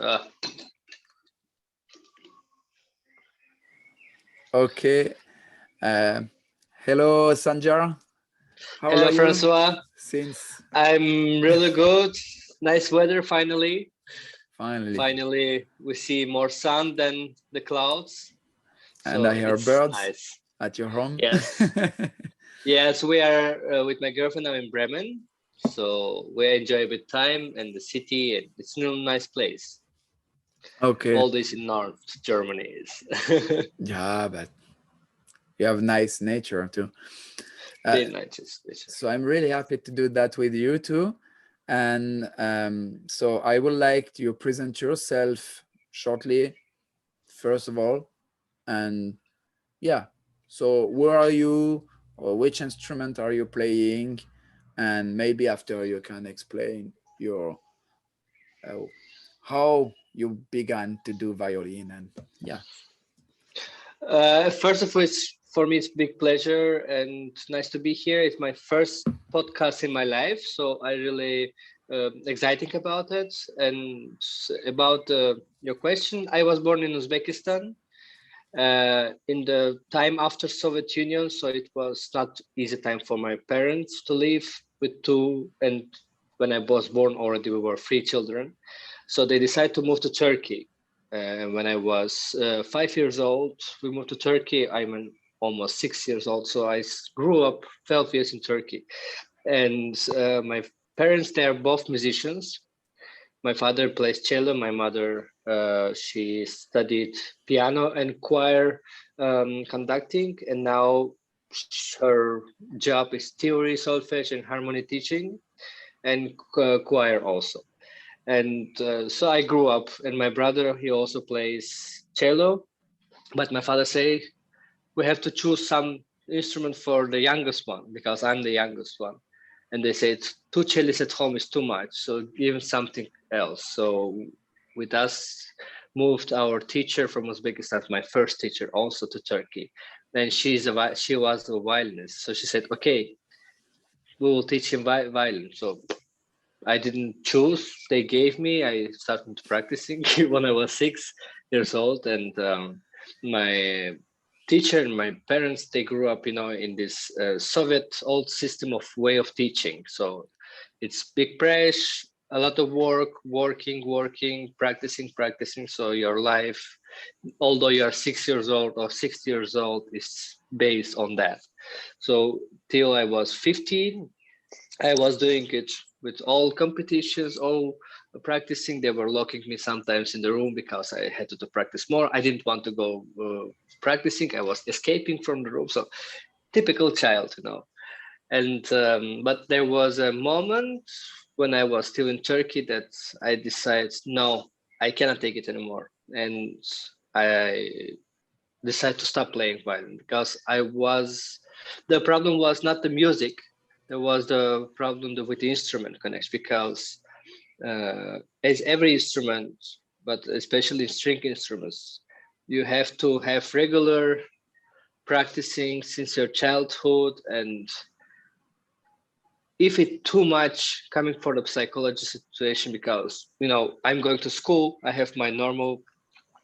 Uh, Okay. Uh, Hello, Sanjar. How Hello, are you? François. Since I'm really good. Nice weather finally. finally, Finally, we see more sun than the clouds. and I So hear it's birds nice. at your home. Yes. Yes, we are with my girlfriend. I'm in Bremen. So we enjoy a bit time and the city. And it's a nice place. Okay. All this in North Germany is Yeah, but you have nice nature too. Uh, very nice. so I'm really happy to do that with you too. And so I would like you present yourself shortly, first of all. And yeah, so where are you, or which instrument are you playing? And maybe after you can explain your uh, how you began to do violin. And yeah. First of all, for me, it's a big pleasure and nice to be here. It's my first podcast in my life, so I really exciting about it. And about your question, I was born in Uzbekistan in the time after Soviet Union, so it was not easy time for my parents to live with two. And when I was born, already we were three children, so they decided to move to Turkey. When I was 5 years old, we moved to Turkey. Almost 6 years old, so grew up 12 years in Turkey. And my parents, they are both musicians. My father plays cello. My mother, she studied piano and choir conducting, and now her job is theory, solfege, and harmony teaching, and choir also. And so I grew up, and my brother, he also plays cello. But my father say we have to choose some instrument for the youngest one because I'm the youngest one. And they said two cellists at home is too much, so give him something else. So with us moved our teacher from Uzbekistan, my first teacher, also to Turkey. And she was a violinist, so she said, "Okay, we will teach him violin." So I didn't choose; they gave me. I started practicing when I was 6 years old, and my teacher and my parents, they grew up, in this Soviet old system of way of teaching. So it's big pressure, a lot of work, working, practicing. So your life, although you are 6 years old or 60 years old, is based on that. So till I was 15, I was doing it with all competitions, all practicing. They were locking me sometimes in the room because I had to practice more. I didn't want to go practicing. I was escaping from the room. So typical child. And but there was a moment when I was still in Turkey that I decided, no, I cannot take it anymore, and I decided to stop playing violin because the problem was not the music. There was the problem with the instrument connection because as every instrument, but especially string instruments, you have to have regular practicing since your childhood. And if it too much coming for the psychology situation, because I'm going to school, I have my normal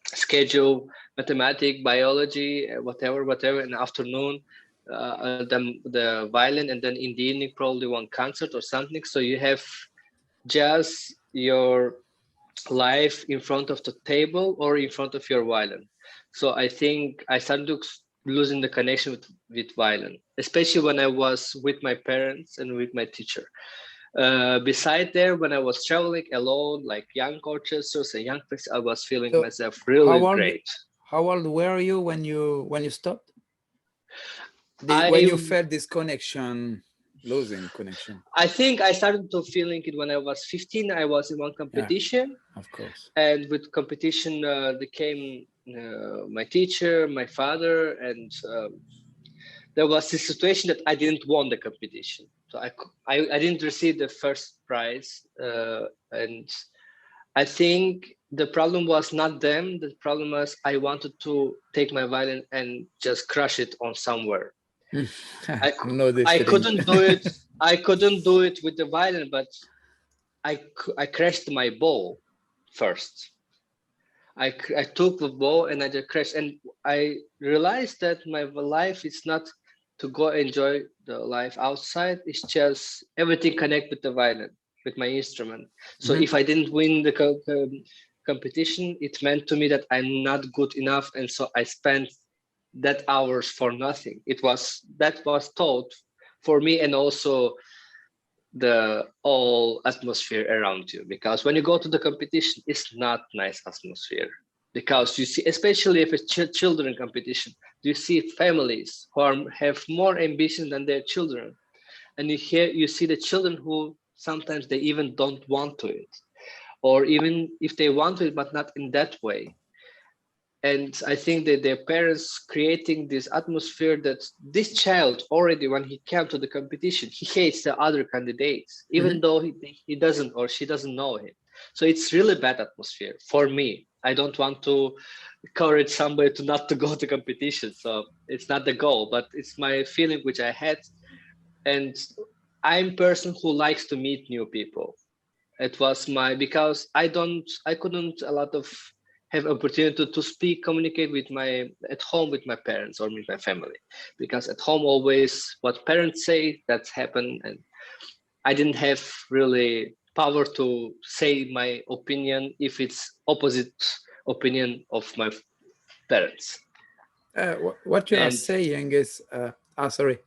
schedule, mathematics, biology, whatever in the afternoon, the violin, and then in the evening probably one concert or something. So you have just your life in front of the table or in front of your violin. So I think I started losing the connection with violin, especially when I was with my parents and with my teacher. Beside there, when I was traveling alone, like young orchestras and young places, I was feeling So myself how really old great. how old were you when you stopped? When you I felt this connection, losing connection? I think I started to feeling it when I was 15. I was in one Yeah, competition, of course. and with competition there came my teacher, my father, and there was this situation that I didn't won the competition. So I didn't receive the first prize, and I think the problem was not them. The problem was I wanted to take my violin and just crush it on somewhere. No, this I feeling. couldn't do it. I couldn't do it with the violin, but I crashed my bow first. I took the ball and I just crashed. And I realized that my life is not to go enjoy the life outside. It's just everything connect with the violin, with my instrument. So Mhm. if I didn't win the competition, it meant to me that I'm not good enough. And so I spent that hours for nothing. That was taught for me, and also the all atmosphere around you, because when you go to the competition it's not nice atmosphere, because you see, especially if it's children competition, you see families who have more ambition than their children, and you see the children who sometimes they even don't want to it, or even if they want to it but not in that way. And I think that their parents creating this atmosphere that this child already, when he came to the competition, he hates the other candidates even Mhm. though he doesn't, or she doesn't know him. So it's really bad atmosphere for me. I don't want to encourage somebody to not to go to competition, so it's not the goal, but it's my feeling which I had. And I'm person who likes to meet new people. It was my, because I couldn't a lot of have opportunity to speak, communicate with my at home with my parents or with my family, because at home always what parents say that's happened, and I didn't have really power to say my opinion if it's opposite opinion of my parents. What you are And saying is, sorry. Uh,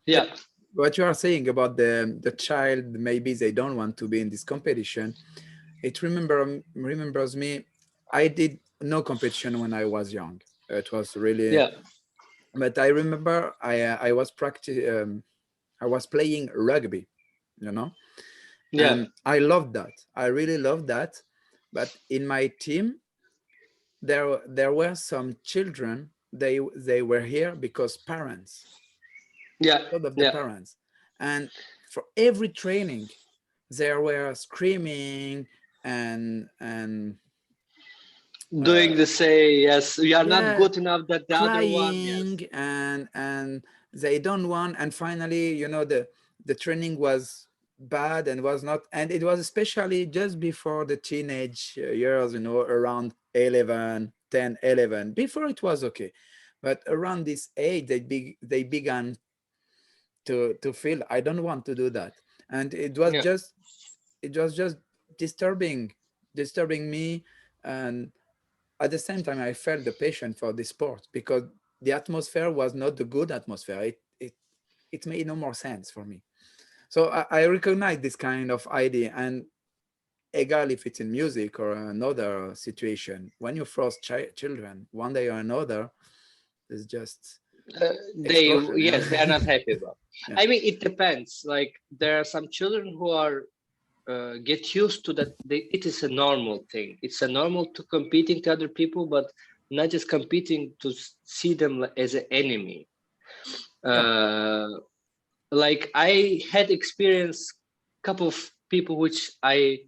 yeah, what you are saying about the child, maybe they don't want to be in this competition. It remembers me. I did no competition when I was young. It was really, yeah, but I remember I was I was playing rugby, you know, yeah, and I loved that. I really loved that. But in my team, there were some children. They were here because parents, yeah, because of the yeah. parents, and for every training, they were screaming and Doing the say, yes, we are not yeah, good enough that the other one, yes. crying and they don't want. And finally, the training was bad and was not, and it was especially just before the teenage years, around 11, 10, 11. Before it was okay, but around this age they began to feel, I don't want to do that. And Yeah, it was just disturbing me. And at the same time I felt the passion for the sport, because the atmosphere was not the good atmosphere. It made no more sense for me. So I recognize this kind of idea. And egal if it's in music or another situation, when you force children one day or another, it's just they, explosion. yes, they are not happy about. Yeah. I mean, it depends. Like there are some children who are get used to that. It is a normal thing. It's a normal to competing to other people, but not just competing to see them as an enemy. Yeah. Uh, like I had experienced couple of people which like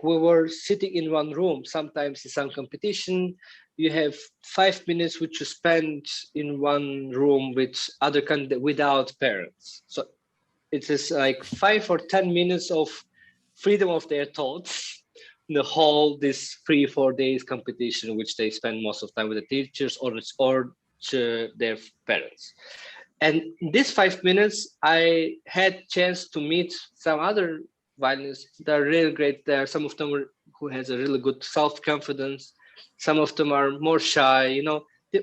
we were sitting in one room. Sometimes in some competition you have 5 minutes which you spend in one room with other without parents, so it is like 5 or 10 minutes of freedom of their thoughts the whole this 3 4 days competition, which they spend most of the time with the teachers or their parents. And these 5 minutes, I had chance to meet some other violinists that are really great. There, some of them who has a really good self confidence. Some of them are more shy,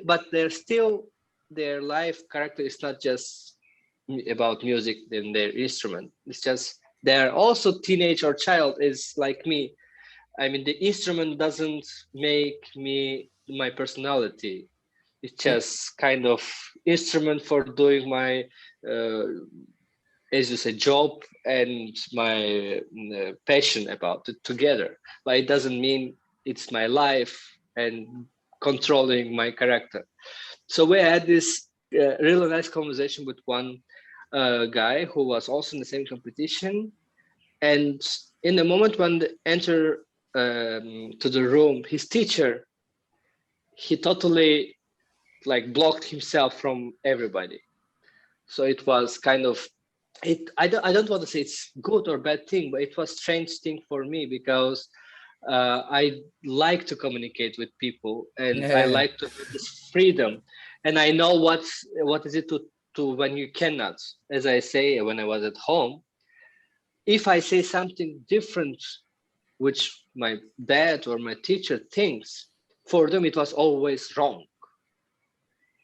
but they're still their life character is not just about music and their instrument. It's just they're also teenage or child is like me. I mean, the instrument doesn't make me my personality. It's Yeah. just kind of instrument for doing my, uh, as you say, job and my passion about it together. But it doesn't mean it's my life and controlling my character. So we had this really nice conversation with one guy who was also in the same competition, and in the moment when they enter to the room, his teacher, he totally like blocked himself from everybody. So it was kind of I don't want to say it's good or bad thing, but it was strange thing for me because I like to communicate with people, and I Yeah. like to have this freedom. And I know what is it to when you cannot. As I say, when I was at home, if I say something different, which my dad or my teacher thinks, for them it was always wrong,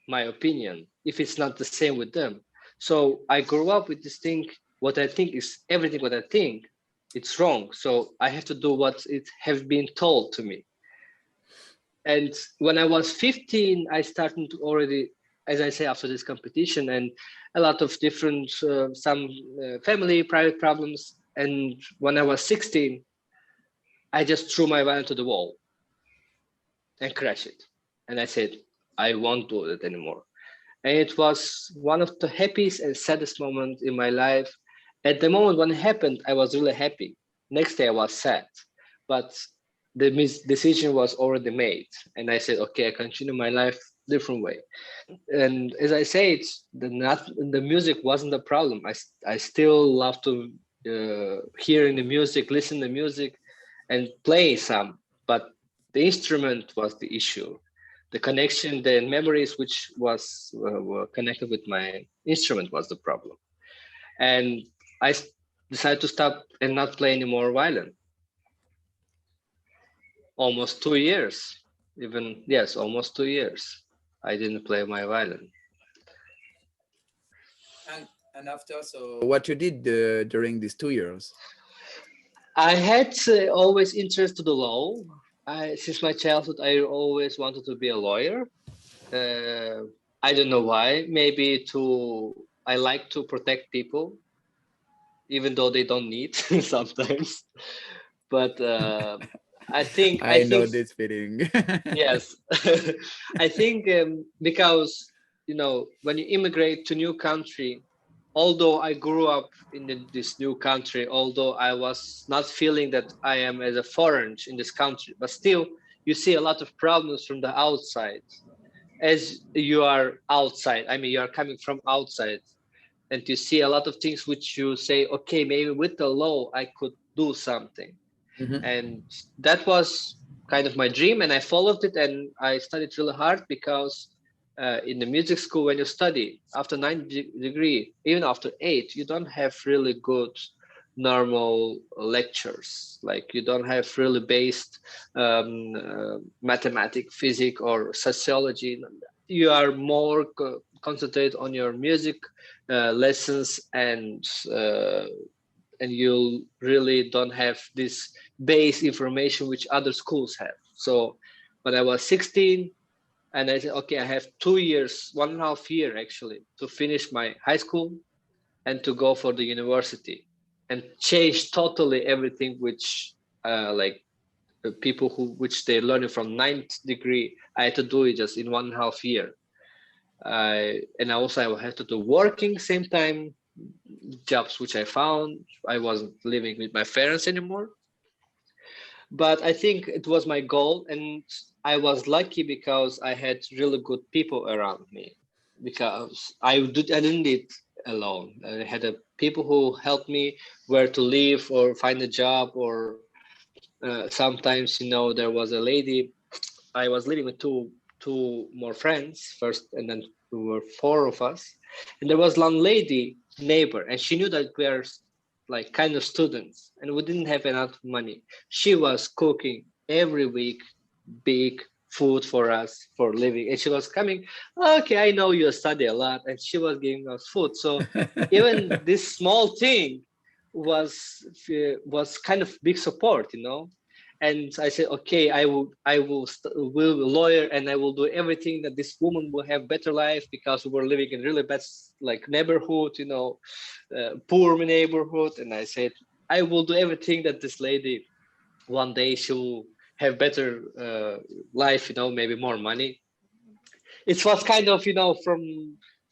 my opinion, if it's not the same with them. So I grew up with this thing, what I think is everything what I think, it's wrong. So I have to do what it have been told to me. And when I was 15, I started to already, as I say, after this competition and a lot of different, some family, private problems. And when I was 16, I just threw my violin to the wall and crashed it. And I said, I won't do it anymore. And it was one of the happiest and saddest moments in my life. At the moment when it happened, I was really happy. Next day I was sad, but the decision was already made, and I said, okay, I continue my life different way. And as I say, it's the music wasn't the problem. I still love to hearing the music, listen to music, and play some, but the instrument was the issue. The connection, the memories which was were connected with my instrument was the problem. And I decided to stop and not play anymore violin. Almost 2 years, even yes, almost 2 years. I didn't play my violin. And after, so what you did during these 2 years? I had always interest to the law. Since my childhood, I always wanted to be a lawyer. Uh, I don't know why. Maybe I like to protect people, even though they don't need sometimes. But I I know think this feeling. yes, I think because when you immigrate to new country, although I grew up in this new country, although I was not feeling that I am as a foreigner in this country, but still you see a lot of problems from the outside. As you are outside, I mean, you are coming from outside, and you see a lot of things which you say, okay, maybe with the law I could do something. Mhm. And that was kind of my dream, and I followed it, and I studied really hard because in the music school, when you study after 9 degree, even after 8, you don't have really good normal lectures. Like you don't have really based mathematics, physics, or sociology. You are more concentrated on your music lessons, uh, and you really don't have this base information which other schools have. So when I was 16, and I said, okay, I have 2 years, 1.5 year actually, to finish my high school and to go for the university and change totally everything which like people who which they're learning from 9th degree. I had to do it just in 1.5 year. And also I had to do working same time, jobs which I found. I wasn't living with my parents anymore. But I think it was my goal, and I was lucky because I had really good people around me. Because I didn't live alone. I had people who helped me where to live or find a job, or sometimes there was a lady. I was living with two more friends first, and then we were four of us. And there was one lady neighbor, and she knew that we are like kind of students, and we didn't have enough money. She was cooking every week, big food for us for living, and she was coming. Okay, I know you study a lot, and she was giving us food. So even this small thing was kind of big support. And I said, okay, will be a lawyer, and I will do everything that this woman will have better life, because we were living in really bad like neighborhood, poor neighborhood. And I said, I will do everything that this lady one day she will have better life, maybe more money. It was kind of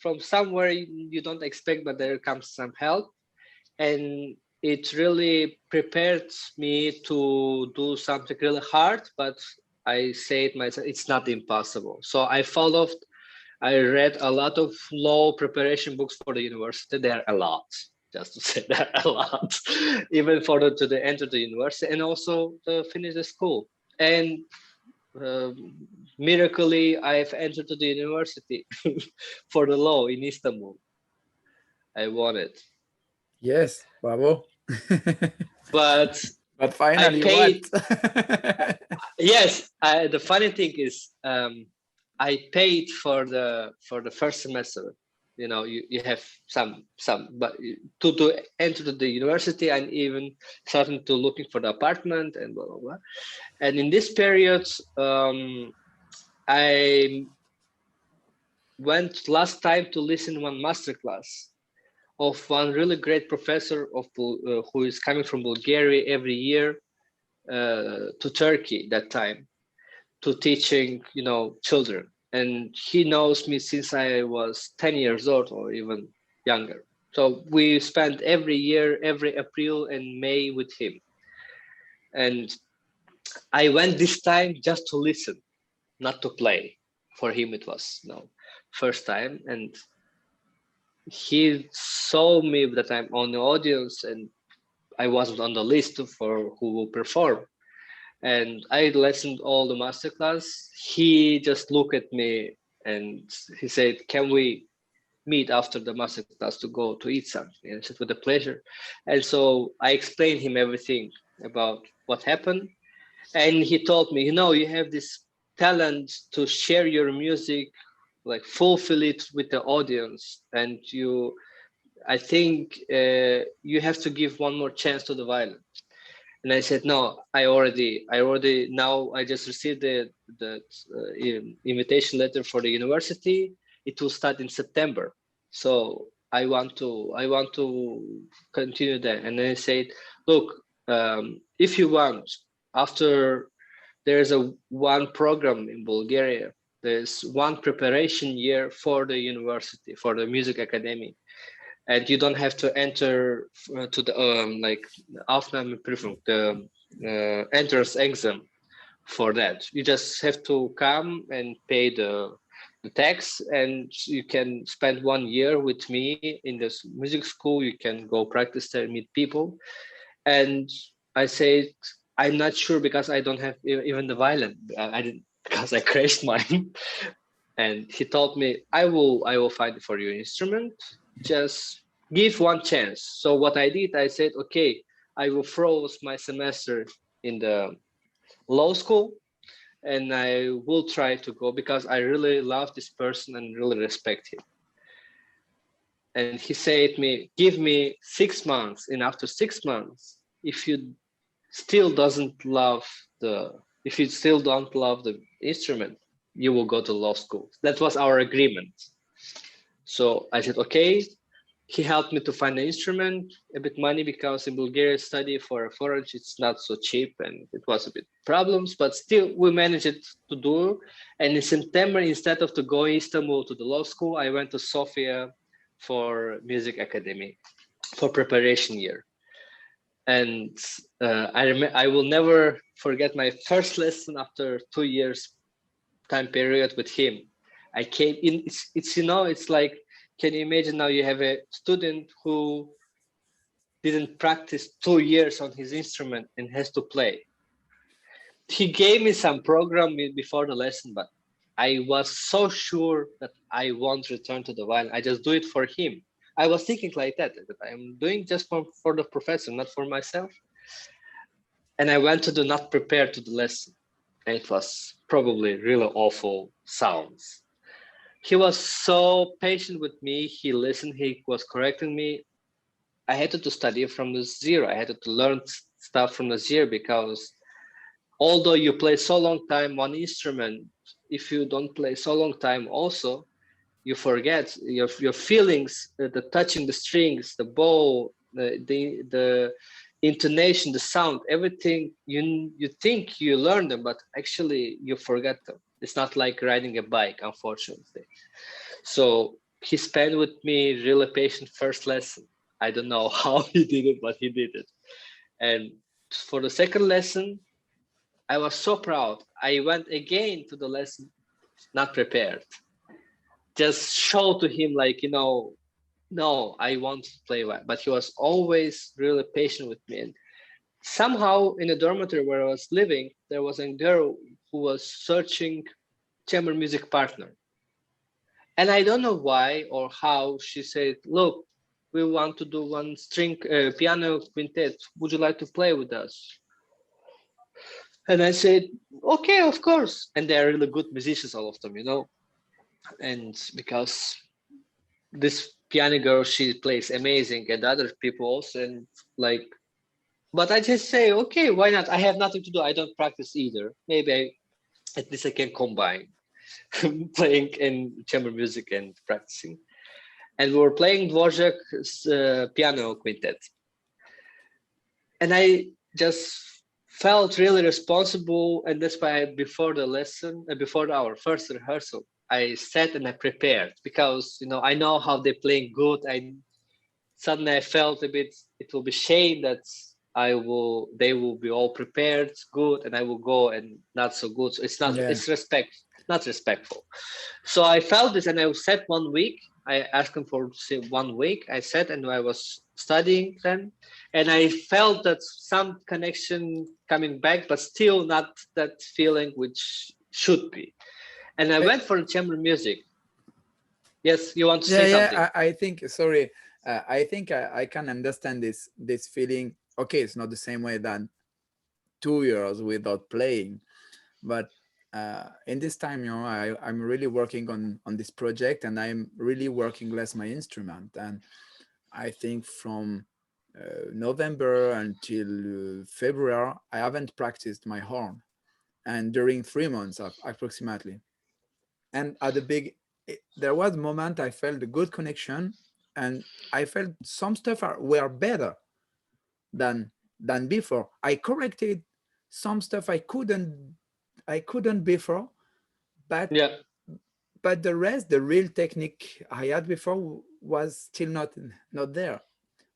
from somewhere you don't expect, but there comes some help. And it really prepared me to do something really hard, but I say it myself, it's not impossible. So I read a lot of law preparation books for the university. There are a lot. just to say that a lot, even for to the enter the university and also to finish the school. And miraculously, I've entered to the university for the law in Istanbul. I won it, Yes, bravo. but But I finally, what? paid. Yes, the funny thing is, I paid for the first semester. You know, you have some, but to enter the university and even starting to looking for the apartment and blah blah blah. And in this period, I went last time to listen one masterclass of one really great professor of who is coming from Bulgaria every year to Turkey that time to teaching, you know, children. And he knows me since I was 10 years old or even younger. So we spent every year, every April and May with him. And I went this time just to listen, not to play. For him, it was, you know, first time. And he saw me that I'm on the audience and I wasn't on the list for who will perform. And I listened all the masterclass. He just looked at me and he said, "Can we meet after the masterclass to go to eat something?" And I said, "With a pleasure." And so I explained him everything about what happened. And he told me, "You know, you have this talent to share your music, like fulfill it with the audience, and I think you have to give one more chance to the violin." And I said, "No, now I just received the invitation letter for the university. It will start in September. So I want to continue that." And then I said, "Look, if you want, after there's a one program in Bulgaria, there's one preparation year for the university, for the music academy. And you don't have to enter to the like Aufnahmeprüfung, the entrance exam for that. You just have to come and pay the tax, and you can spend 1 year with me in this music school. You can go practice there, meet people." And I said, "I'm not sure because I don't have even the violin. I didn't because I crashed mine." And he told me, I will find for you instrument. Just give one chance." So what I did, I said, "Okay, I will froze my semester in the law school and I will try to go because I really love this person and really respect him." And he said me, "Give me 6 months. And after 6 months, if you still doesn't love if you still don't love the instrument, you will go to law school." That was our agreement. So I said, "Okay." He helped me to find an instrument, a bit money, because in Bulgaria study for a foreign it's not so cheap and it was a bit problems, but still we managed it to do. And in September, instead of to go Istanbul to the law school, I went to Sofia for music academy for preparation year. And I will never forget my first lesson after 2 years time period with him. I came in, it's you know, it's like, can you imagine now you have a student who didn't practice 2 years on his instrument and has to play. He gave me some program before the lesson, but I was so sure that I won't return to the violin. I just do it for him. I was thinking like that I'm doing just for the professor, not for myself. And I went to the not prepared to the lesson. And it was probably really awful sounds. He was so patient with me. He listened, he was correcting me. I had to study from the zero. I had to learn stuff from the zero because although you play so long time one instrument, if you don't play so long time also, you forget your feelings, the touching the strings, the bow, the intonation, the sound, everything you think you learn them, but actually you forget them. It's not like riding a bike, unfortunately. So he spent with me really patient first lesson. I don't know how he did it, but he did it. And for the second lesson, I was so proud. I went again to the lesson not prepared. Just show to him, like, you know, no, I want to play violin. But he was always really patient with me. And somehow in the dormitory where I was living, there was a girl who was searching chamber music partner. And I don't know why or how she said, look, we want to do one string piano quintet. Would you like to play with us? And I said, okay, of course. And they're really good musicians, all of them, you know. And because this piano girl, she plays amazing, and other people also, and like, but I just say, okay, why not? I have nothing to do. I don't practice either. Maybe at least I can combine playing in chamber music and practicing. And we were playing Dvorak's piano quintet. And I just felt really responsible. And that's why before the lesson, before our first rehearsal, I sat and I prepared because, you know, I know how they're playing good. Suddenly I felt a bit, it will be shame that they will be all prepared, good, and I will go and not so good. So it's not respectful. So I felt this, and I sat 1 week. I asked him for say 1 week. I sat and I was studying then, and I felt that some connection coming back, but still not that feeling which should be. And I went for chamber music. Yes, you want to say something? I think, sorry, I think I can understand this feeling. Okay, it's not the same way than 2 years without playing, but in this time, you know, I'm really working on this project, and I'm really working less my instrument. And I think from November until February, I haven't practiced my horn, and during 3 months approximately. And at the there was a moment I felt a good connection, and I felt some stuff were better than before. I corrected some stuff I couldn't before, but Yeah. the rest, the real technique I had before was still not there.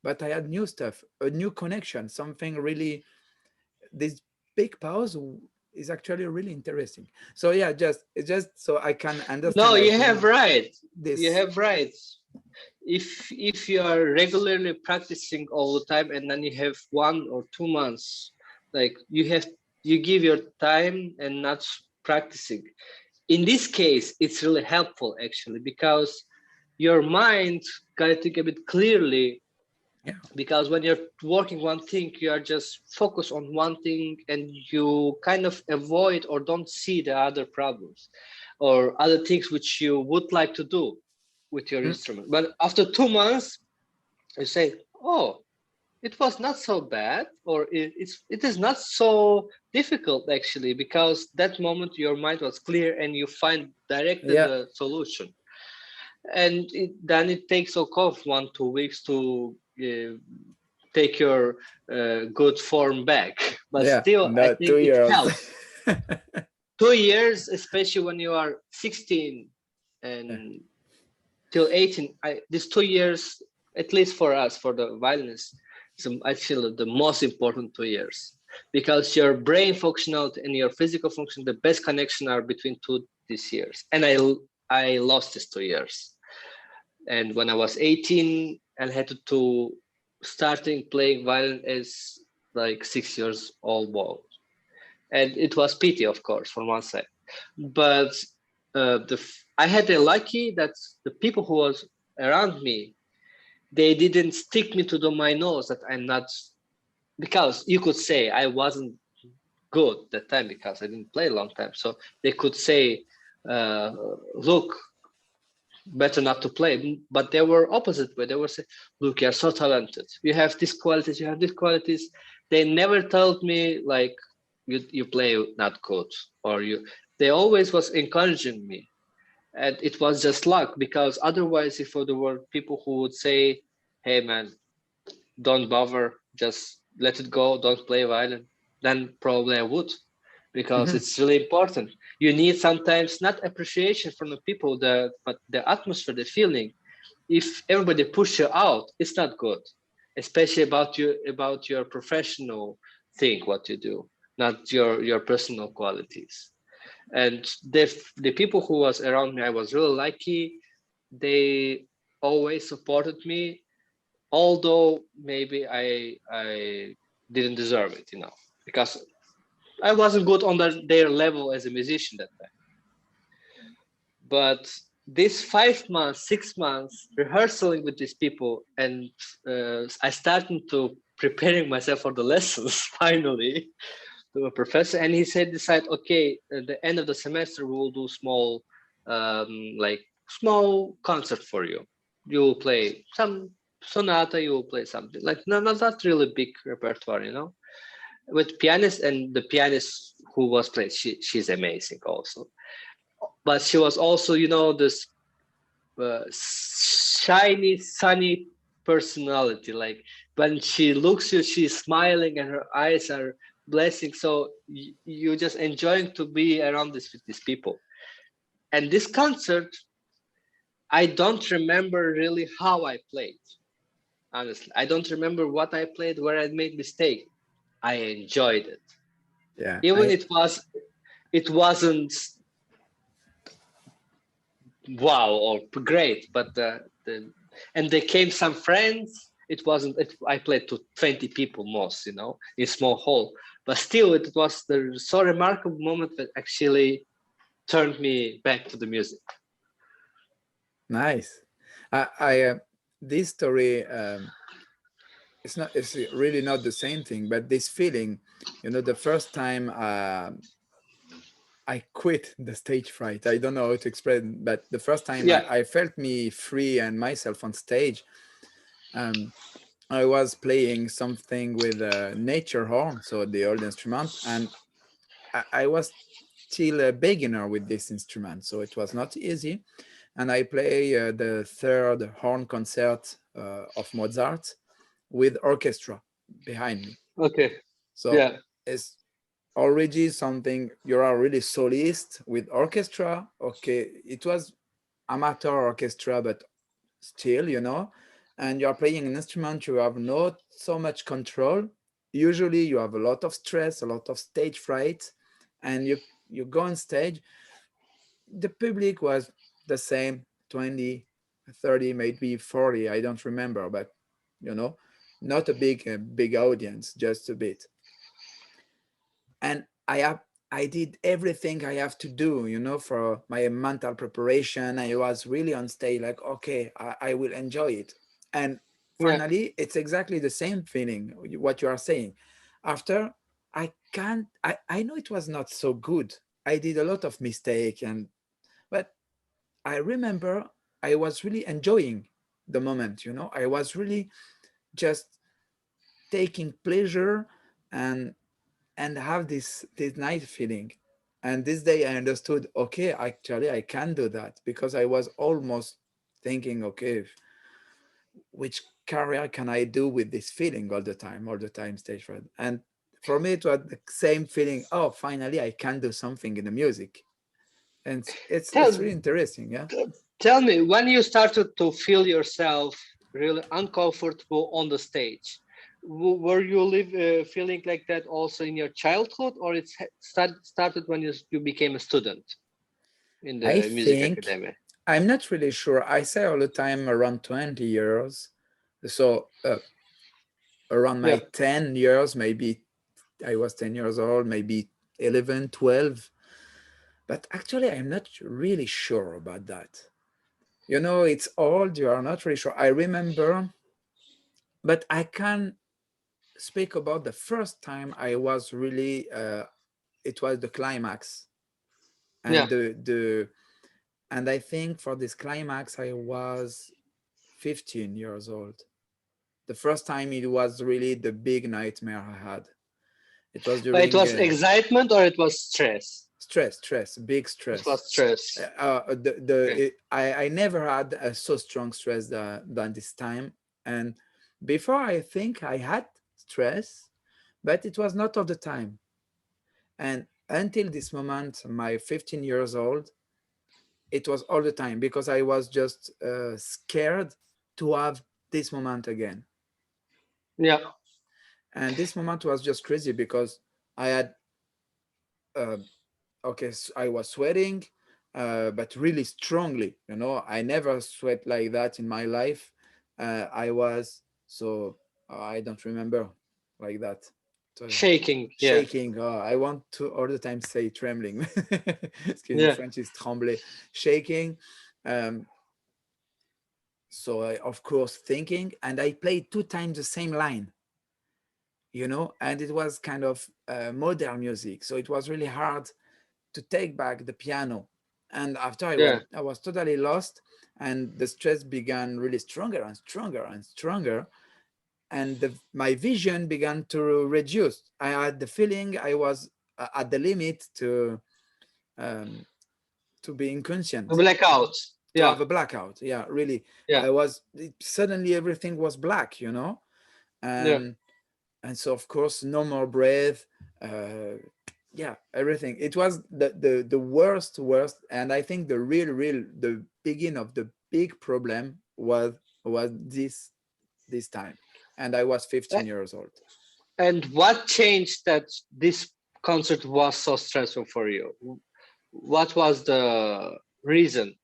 But I had new stuff, a new connection, something really. This big pause is actually really interesting. So yeah, just so I can No, understand, I you think have right. You this. have right. If you are regularly practicing all the time and then you have 1 or 2 months, like you give your time and not practicing. In this case, it's really helpful actually because your mind got to think a bit clearly, Yeah. because when you're working one thing, you are just focused on one thing and you kind of avoid or don't see the other problems or other things which you would like to do with your Mm, instrument. But after 2 months, you say, oh, it was not so bad, or it is not so difficult actually, because that moment your mind was clear and you find directly yeah, the solution. And then it takes of course 1 2 weeks to take your good form back, but yeah, still I no, think two it years. helps. 2 years, especially when you are 16 Yeah. and till 18, these 2 years, at least for us, for the violinists, I feel the most important 2 years, because your brain functionality and your physical function, the best connection are between these years. And I lost these 2 years. And when I was 18, I had to starting playing violin as like 6 years old boy. And it was pity, of course, from one side. But I had a lucky that the people who was around me, they didn't stick me to my nose that I'm not, because you could say I wasn't good that time because I didn't play a long time. So they could say, look, better not to play. But they were opposite way. They were saying, look, you're so talented. You have these qualities, you have these qualities. They never told me like you play not good, or they always was encouraging me. And it was just luck, because otherwise if there were people who would say, hey man, don't bother, just let it go, don't play violin, then probably I would, because Mhm. it's really important. You need sometimes not appreciation from the people, but the atmosphere, the feeling. If everybody push you out, it's not good, especially about your professional thing, what you do, not your personal qualities. And the people who was around me, I was really lucky. They always supported me, although maybe I didn't deserve it, because I wasn't good on their level as a musician that time. But this 5 months, 6 months rehearsing with these people, and I started to preparing myself for the lessons finally to a professor, and he said, decide, okay, at the end of the semester we will do small, like small concert for you. You will play some sonata, you will play something like not really big repertoire, with pianist, and the pianist who was playing, she's amazing also, but she was also, this shiny, sunny personality. Like when she looks you, she's smiling and her eyes are blessing. So you're just enjoying to be around with these people. And this concert, I don't remember really how I played. Honestly, I don't remember what I played, where I made mistake. I enjoyed it, Yeah, even it wasn't wow or great, but and there came some friends. It wasn't I played to 20 people most, in small hall, but still it was the so remarkable moment that actually turned me back to the music. nice. I this story, it's really not the same thing, but this feeling, the first time I quit the stage fright. I don't know how to explain, but the first time Yeah. I felt me free and myself on stage. Um, I was playing something with a nature horn, so the old instrument, and I was still a beginner with this instrument, so it was not easy. And I play the third horn concert of Mozart with orchestra behind me. Okay. So Yeah. it's already something, you're already solist with orchestra. Okay, it was amateur orchestra, but still, and you're playing an instrument, you have not so much control. Usually you have a lot of stress, a lot of stage fright, and you go on stage. The public was the same, 20, 30, maybe 40, I don't remember, but you know not a big audience, just a bit. And I did everything I have to do, for my mental preparation. I was really on stage like, okay, I will enjoy it. And Yeah. finally, it's exactly the same feeling, what you are saying. After, I know it was not so good. I did a lot of mistake, but I remember I was really enjoying the moment, I was really just taking pleasure, and have this nice feeling. And this day I understood, okay, actually I can do that, because I was almost thinking, okay, which career can I do with this feeling all the time, stage fright. And for me it was the same feeling, oh, finally I can do something in the music. And it's really Tell interesting, yeah. tell me, when you started to feel yourself really uncomfortable on the stage, were you feeling like that also in your childhood, or started when you became a student in I the music think, academy? I'm not really sure, I say all the time around 20 years. So around my Yeah. 10 years, maybe I was 10 years old, maybe 11, 12. But actually, I'm not really sure about that. It's old, you are not really sure. I remember, but I can speak about the first time I was really, it was the climax. Yeah. And and I think for this climax, I was 15 years old. The first time it was really the big nightmare I had. It was But it during was excitement or it was stress? stress, big It stress. was stress. Okay. I never had a so strong stress than this time. And before, I think I had stress, but it was not all the time. And until this moment, my 15 years old, it was all the time, because I was just scared to have this moment again. Yeah. And this moment was just crazy, because I had uh, okay, I was sweating. but really strongly. I never sweat like that in my life. I was so I don't remember like that. So, Shaking. Yeah. shaking. I want to all the time say trembling, because in Yeah. French it's trembler, shaking. Um, so I, of course, thinking, and I played 2 times the same line, and it was kind of modern music, so it was really hard to take back the piano. And after Yeah. I was totally lost, and the stress began really stronger and stronger and stronger, and my vision began to reduce. I had the feeling I was at the limit um, to be inconscient, Blackout. to Yeah. have a blackout. Yeah, really. Yeah. Suddenly everything was black, Yeah. and so of course no more breath. uh, yeah, everything. It was the worst, and I think the real the beginning of the big problem was this time, and I was 15 years old. And what changed that this concert was so stressful for you? What was the reason?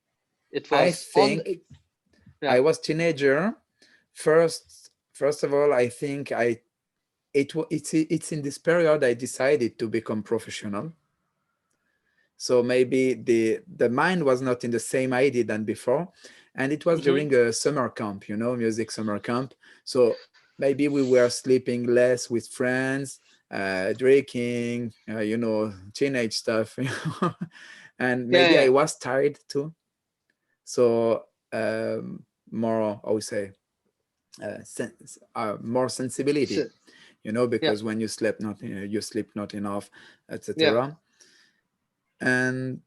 It I was on. think Yeah. I was teenager. First of all, I think it's in this period I decided to become professional. So maybe the mind was not in the same idea than before, and it was Hmm. during a summer camp, music summer camp. So maybe we were sleeping less with friends, drinking, teenage stuff, and Yeah. maybe I Yeah. was tired too. So more, I would say, more sensibility, So, yeah. because when you sleep not, you sleep not enough, Yeah. etc. And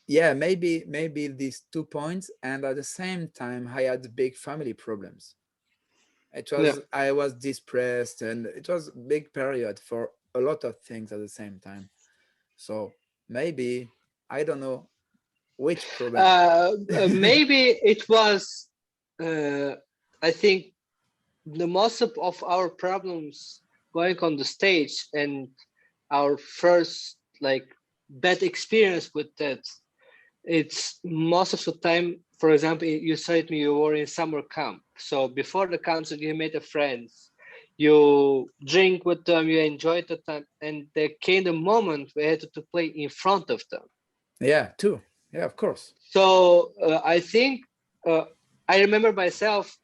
yeah, maybe these 2 points, and at the same time I had big family problems. Yeah. I was depressed, and it was a big period for a lot of things at the same time. So maybe, I don't know which problem. Maybe it was. Uh, I think the most of our problems going on the stage and our first like bad experience with that, it's most of the time. For example, you said to me you were in summer camp, so before the concert you made a friends, you drink with them, you enjoyed the time, and there came the moment we had to play in front of them. Yeah, too. Yeah, of course. So I think uh, I remember myself.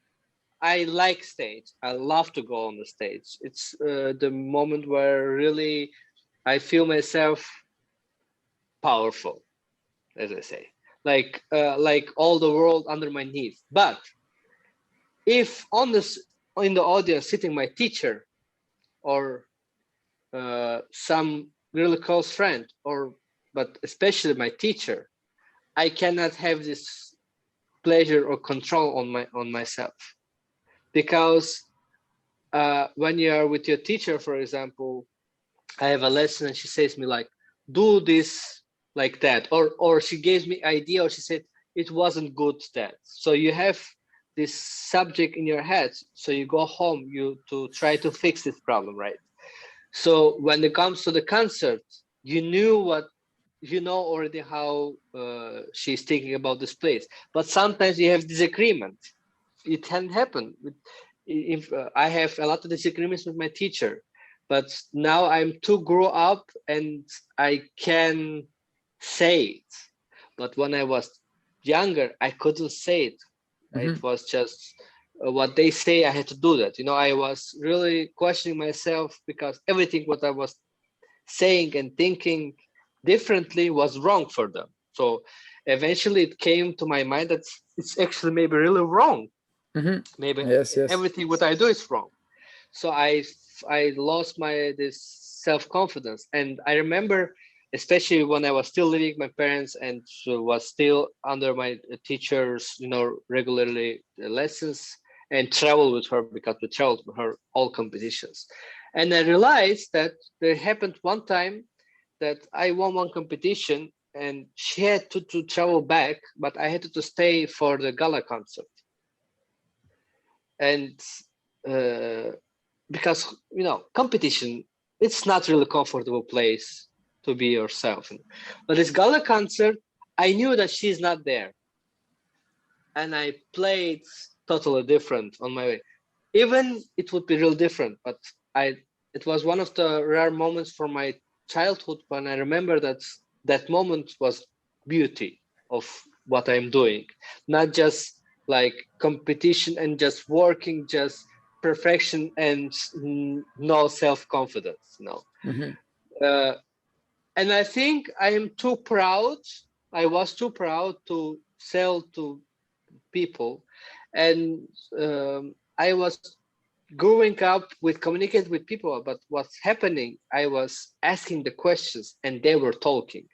I like stage. I love to go on the stage. It's the moment where really I feel myself powerful, as I say, like all the world under my knees. But if on this in the audience sitting my teacher or some really close friend, or but especially my teacher, I cannot have this pleasure or control on myself, because when you are with your teacher, for example, I have a lesson and she says me like, do this like that, or she gives me idea, or she said it wasn't good that. So you have this subject in your head. So you go home, you to try to fix this problem, right? So when it comes to the concert, you knew what you know already how she's thinking about this place. But sometimes you have disagreement. It can happen. If I have a lot of disagreements with my teacher, but now I'm too grow up and I can say it. But when I was younger, I couldn't say it. Hmm. It was just what they say. I had to do that. I was really questioning myself because everything what I was saying and thinking differently was wrong for them. So eventually it came to my mind that it's actually maybe really wrong. Hmm. Maybe Yes, yes. everything what I do is wrong. So I lost my this self-confidence. And I remember, especially when I was still living with my parents and was still under my teachers, regularly lessons, and travel with her, because we traveled with her all competitions. And I realized that there happened one time that I won one competition and she had to travel back, but I had to stay for the gala concert. And uh, because competition, it's not really comfortable place to be yourself. But this gala concert, I knew that she's not there, and I played totally different on my way. Even it would be real different, but I it was one of the rare moments from my childhood when I remember that that moment was beauty of what I'm doing, not just like competition and just working, just perfection and no self-confidence. No. Hmm. Uh, and I think I am too proud. I was too proud to sell to people, and I was growing up with communicate with people about what's happening. I was asking the questions and they were talking.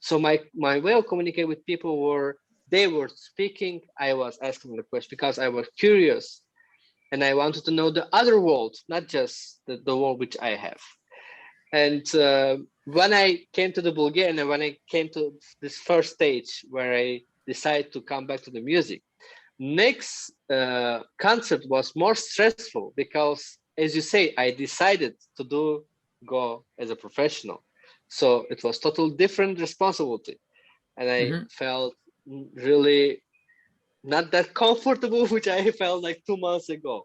So my way of communicate with people were they were speaking, I was asking the question because I was curious and I wanted to know the other world, not just the world which I have. And when I came to the Bulgarian and when I came to this first stage where I decided to come back to the music, next concert was more stressful because, as you say, I decided to go as a professional. So it was total different responsibility. And I Hmm. felt really not that comfortable, which I felt like 2 months ago,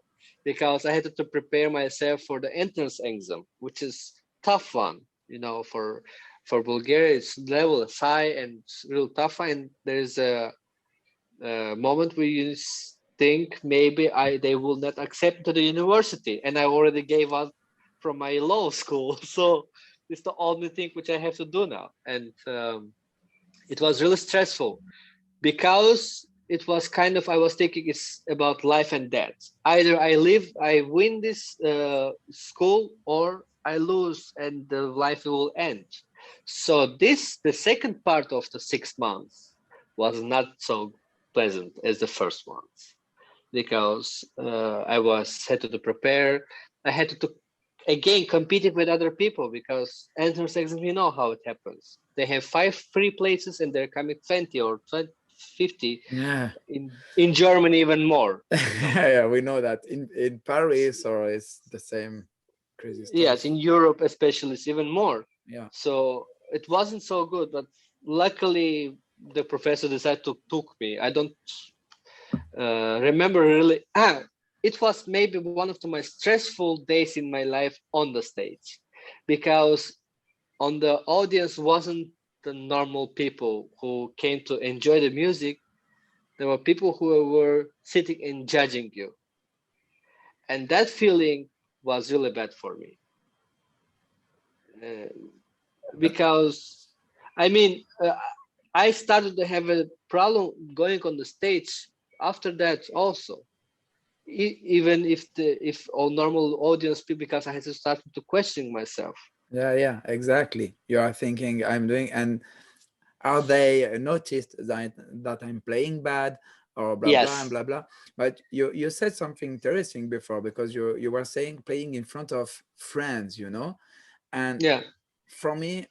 because I had to prepare myself for the entrance exam, which is tough one. For Bulgaria, it's level is high and it's real tough. And there's a moment where you think maybe they will not accept to the university, and I already gave up from my law school. So it's the only thing which I have to do now, and it was really stressful because it was kind of I was thinking it's about life and death. Either I win this school, or I lose and the life will end. So the second part of the 6 months was not so pleasant as the first ones, because I was had to prepare. I had to again competing with other people because entrance exams, you know how it happens. They have 5 free places and they're coming 20 or 20, 50 Yeah. in Germany, even more. Yeah, we know that in Paris, or it's the same crazy Yes, stuff. in Europe especially, it's even more. Yeah. So it wasn't so good, but luckily the professor decided to took me. I don't remember really. It was maybe one of the most stressful days in my life on the stage, because on the audience wasn't the normal people who came to enjoy the music. There were people who were sitting and judging you, and that feeling was really bad for me, uh, But because I mean, I started to have a problem going on the stage after that also. Even if all normal audience people, because I had to start to question myself. yeah, yeah, exactly. You are thinking I'm doing, and are they noticed that I'm playing bad, or blah blah and Yes. blah blah? But you said something interesting before, because you were saying playing in front of friends, and Yeah. for me,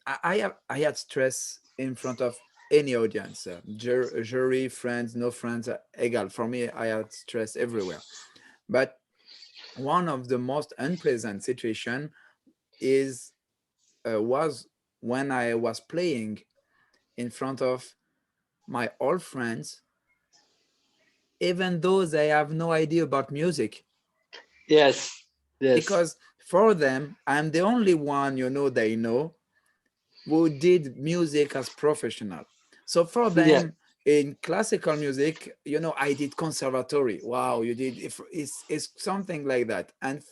I had stress in front of any audience, jury, friends, no friends, egal. For me, I had stress everywhere. But one of the most unpleasant situation is was when I was playing in front of my old friends, even though they have no idea about music, Yes. Yes. because for them I'm the only one they know who did music as professional. So for Yeah. them, in classical music, I did conservatory. Wow, you did. If it's something like that, and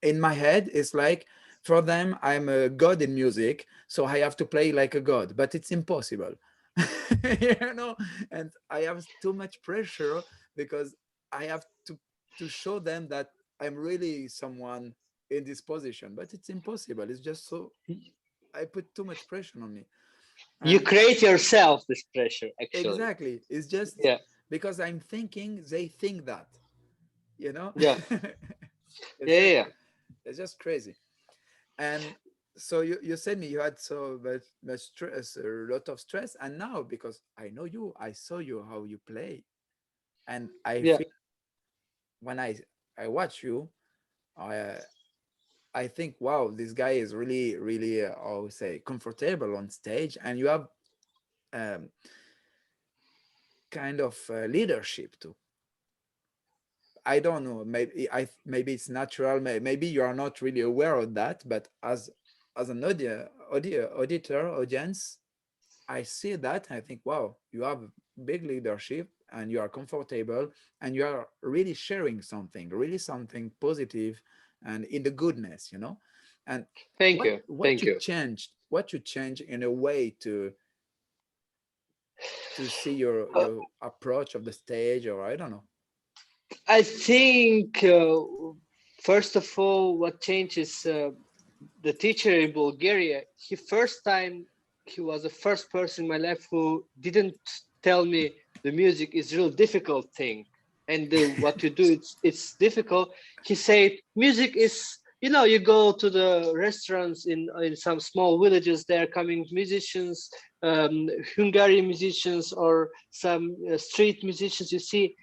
in my head, it's like for them, I'm a god in music, so I have to play like a god, but it's impossible, you know. And I have too much pressure because I have to show them that I'm really someone in this position, but it's impossible. It's just so I put too much pressure on me. You And create yourself this pressure, actually. exactly, it's just Yeah. because I'm thinking they think that, you know? Yeah. it's Yeah. just Yeah. it's just crazy. And so you said me you had so much stress, a lot of stress, and now because I know you, I saw you how you play, and I Yeah. feel when I watch you, I I think, wow, this guy is really, really, I would say, comfortable on stage, and you have um, kind of leadership too. I don't know. Maybe it's natural. Maybe you are not really aware of that. But as an auditor audience, I see that and I think, wow, you have big leadership and you are comfortable and you are really sharing something, really something positive and in the goodness, you know. And Thank you. what Thank you you. changed, what you changed in a way to see Uh, your approach of the stage, or I don't know. I think, first of all, what changes the teacher in Bulgaria. He was the first person in my life who didn't tell me the music is real difficult thing, and what you do it's difficult. He said music is, you go to the restaurants in some small villages. There are coming musicians, Hungarian musicians or some street musicians. You see,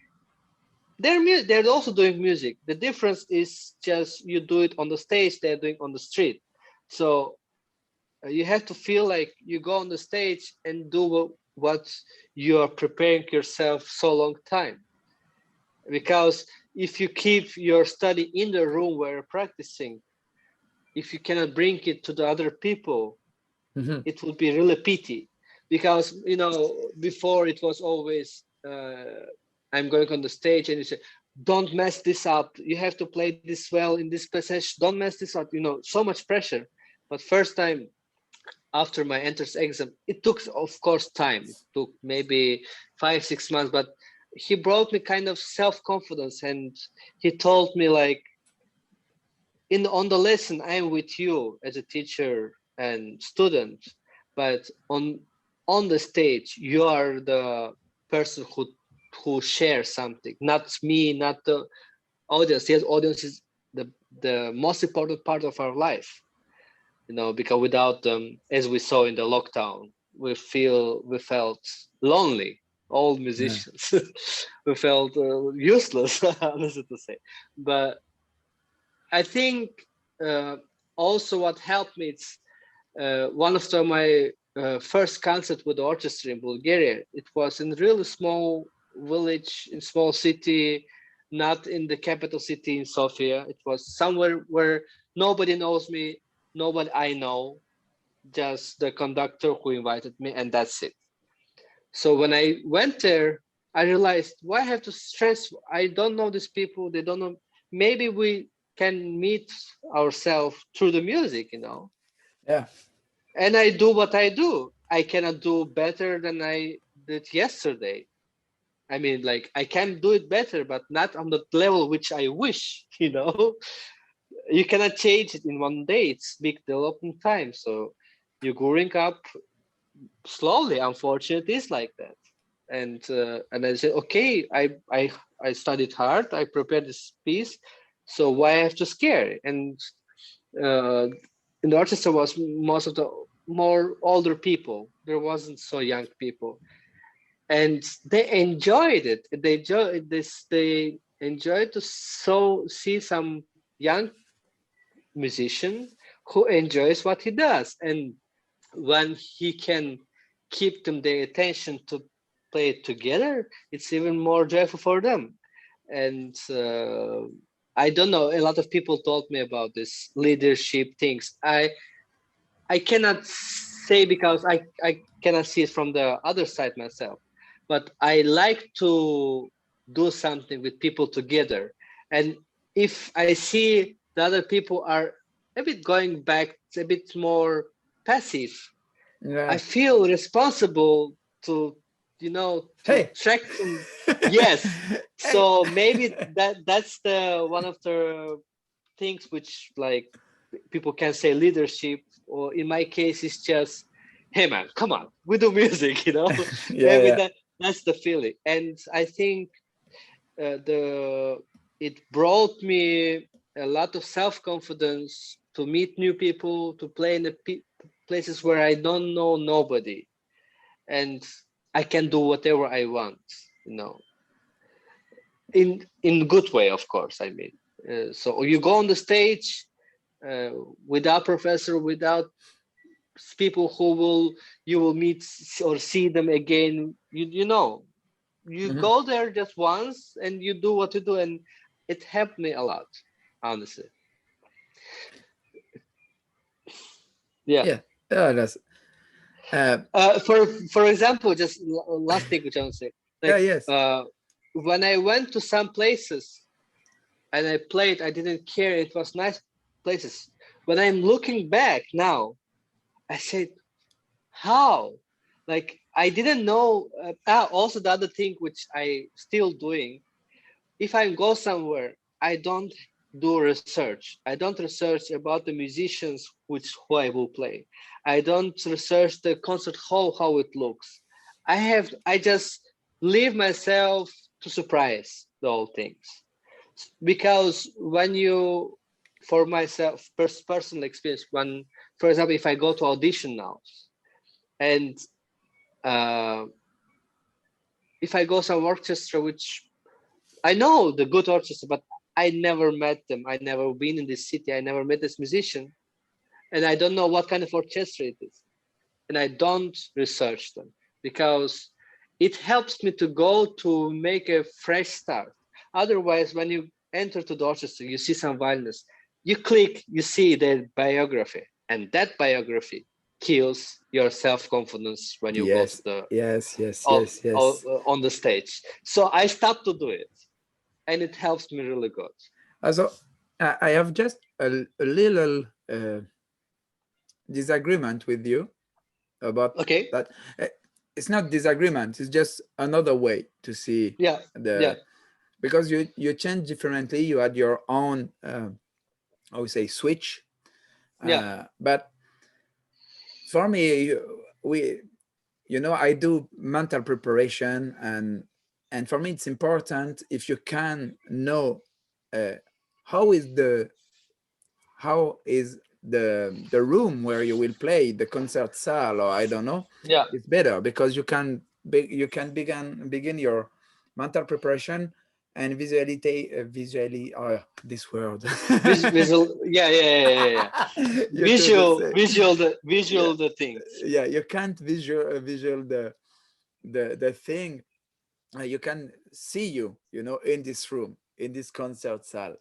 they're also doing music. The difference is just you do it on the stage, they're doing on the street. So you have to feel like you go on the stage and do what you are preparing yourself so long time. Because if you keep your study in the room where you're practicing, if you cannot bring it to the other people, Mhm. it would be really pity. Because before it was always I'm going on the stage and you say, don't mess this up, you have to play this well in this passage, don't mess this up, so much pressure. But first time after my entrance exam, it took, of course, time. It took maybe 5 6 months, but he brought me kind of self-confidence, and he told me like, in on the lesson I'm with you as a teacher and student, but on the stage you are the person who shares something, not me, not the audience. Yes, audience is the most important part of our life, because without them, as we saw in the lockdown, we felt lonely, all Yeah. musicians. We felt useless, honestly to say. But I think uh, also what helped me, it's one of my first concert with the orchestra in Bulgaria. It was in a really small village, in small city, not in the capital city in Sofia. It was somewhere where nobody knows me, nobody I know, just the conductor who invited me, and that's it. So when I went there, I realized, why I have to stress? I don't know these people. They don't know. Maybe we can meet ourselves through the music. Yeah. And I do what I do. I cannot do better than I did yesterday. I mean, like, I can do it better, but not on the level which I wish. You cannot change it in one day. It's big development time. So you're growing up slowly. Unfortunately, it's like that. And I said, okay, I studied hard. I prepared this piece. So why I have to scare? And uh, in the orchestra was most of the more older people. There wasn't so young people, and they enjoyed it. They enjoyed this. They enjoyed to see some young musician who enjoys what he does, and when he can keep them their attention to play it together, it's even more joyful for them. And I don't know. A lot of people told me about this leadership things. I cannot say because I cannot see it from the other side myself, but I like to do something with people together. And if I see the other people are a bit going back, a bit more passive, I Yeah. feel responsible to, to Hey. track them. Yes. Hey. So maybe that's the one of the things which, like, people can say leadership, or in my case it's just, hey man, come on, we do music. Yeah, Maybe yeah. that's the feeling. And I think the it brought me a lot of self-confidence to meet new people, to play in the places where I don't know nobody, and I can do whatever I want, you know in good way, of course. I mean, so you go on the stage, uh, without professor, without people who will you will meet or see them again. You know, you Mhm. go there just once and you do what you do, and it helped me a lot, honestly. Yeah. Yeah, yeah, that's For example, just last thing which I want to say, yeah, like yes, when I went to some places and I played, I didn't care. It was nice places. When I'm looking back now, I said, how? Like I didn't know. Also, the other thing which I still doing, if I go somewhere, I don't do research. I don't research about the musicians which who I will play. I don't research the concert hall how it looks. I just leave myself to surprise the whole things. Because when you, for myself, personal experience, when, for example, if I go to audition now and uh, if I go some orchestra which I know the good orchestra, but I never met them. I never been in this city. I never met this musician, and I don't know what kind of orchestra it is, and I don't research them because it helps me to go to make a fresh start. Otherwise, when you enter to the orchestra, you see some violinists, you click, you see their biography, and that biography kills your self-confidence when you go to yes, the yes, yes, yes, yes. on the stage. So I stopped to do it, and it helps me really good. Also, I have just a little disagreement with you about Okay. that. Uh, It's not disagreement, it's just another way to see Yeah. Yeah. the, because you change differently, you had your own I would say switch, Yeah. but for me, we, I do mental preparation, and for me it's important if you can know uh, how is the how is the room where you will play, the concert saal, or I don't know, Yeah. it's better because you can begin your mental preparation and visually, this word. Visual. Yeah. Yeah. Yeah. Yeah. Yeah. You couldn't say, yeah, Visual the things. yeah, you can't visual the thing. You can see in this room, in this concert saal,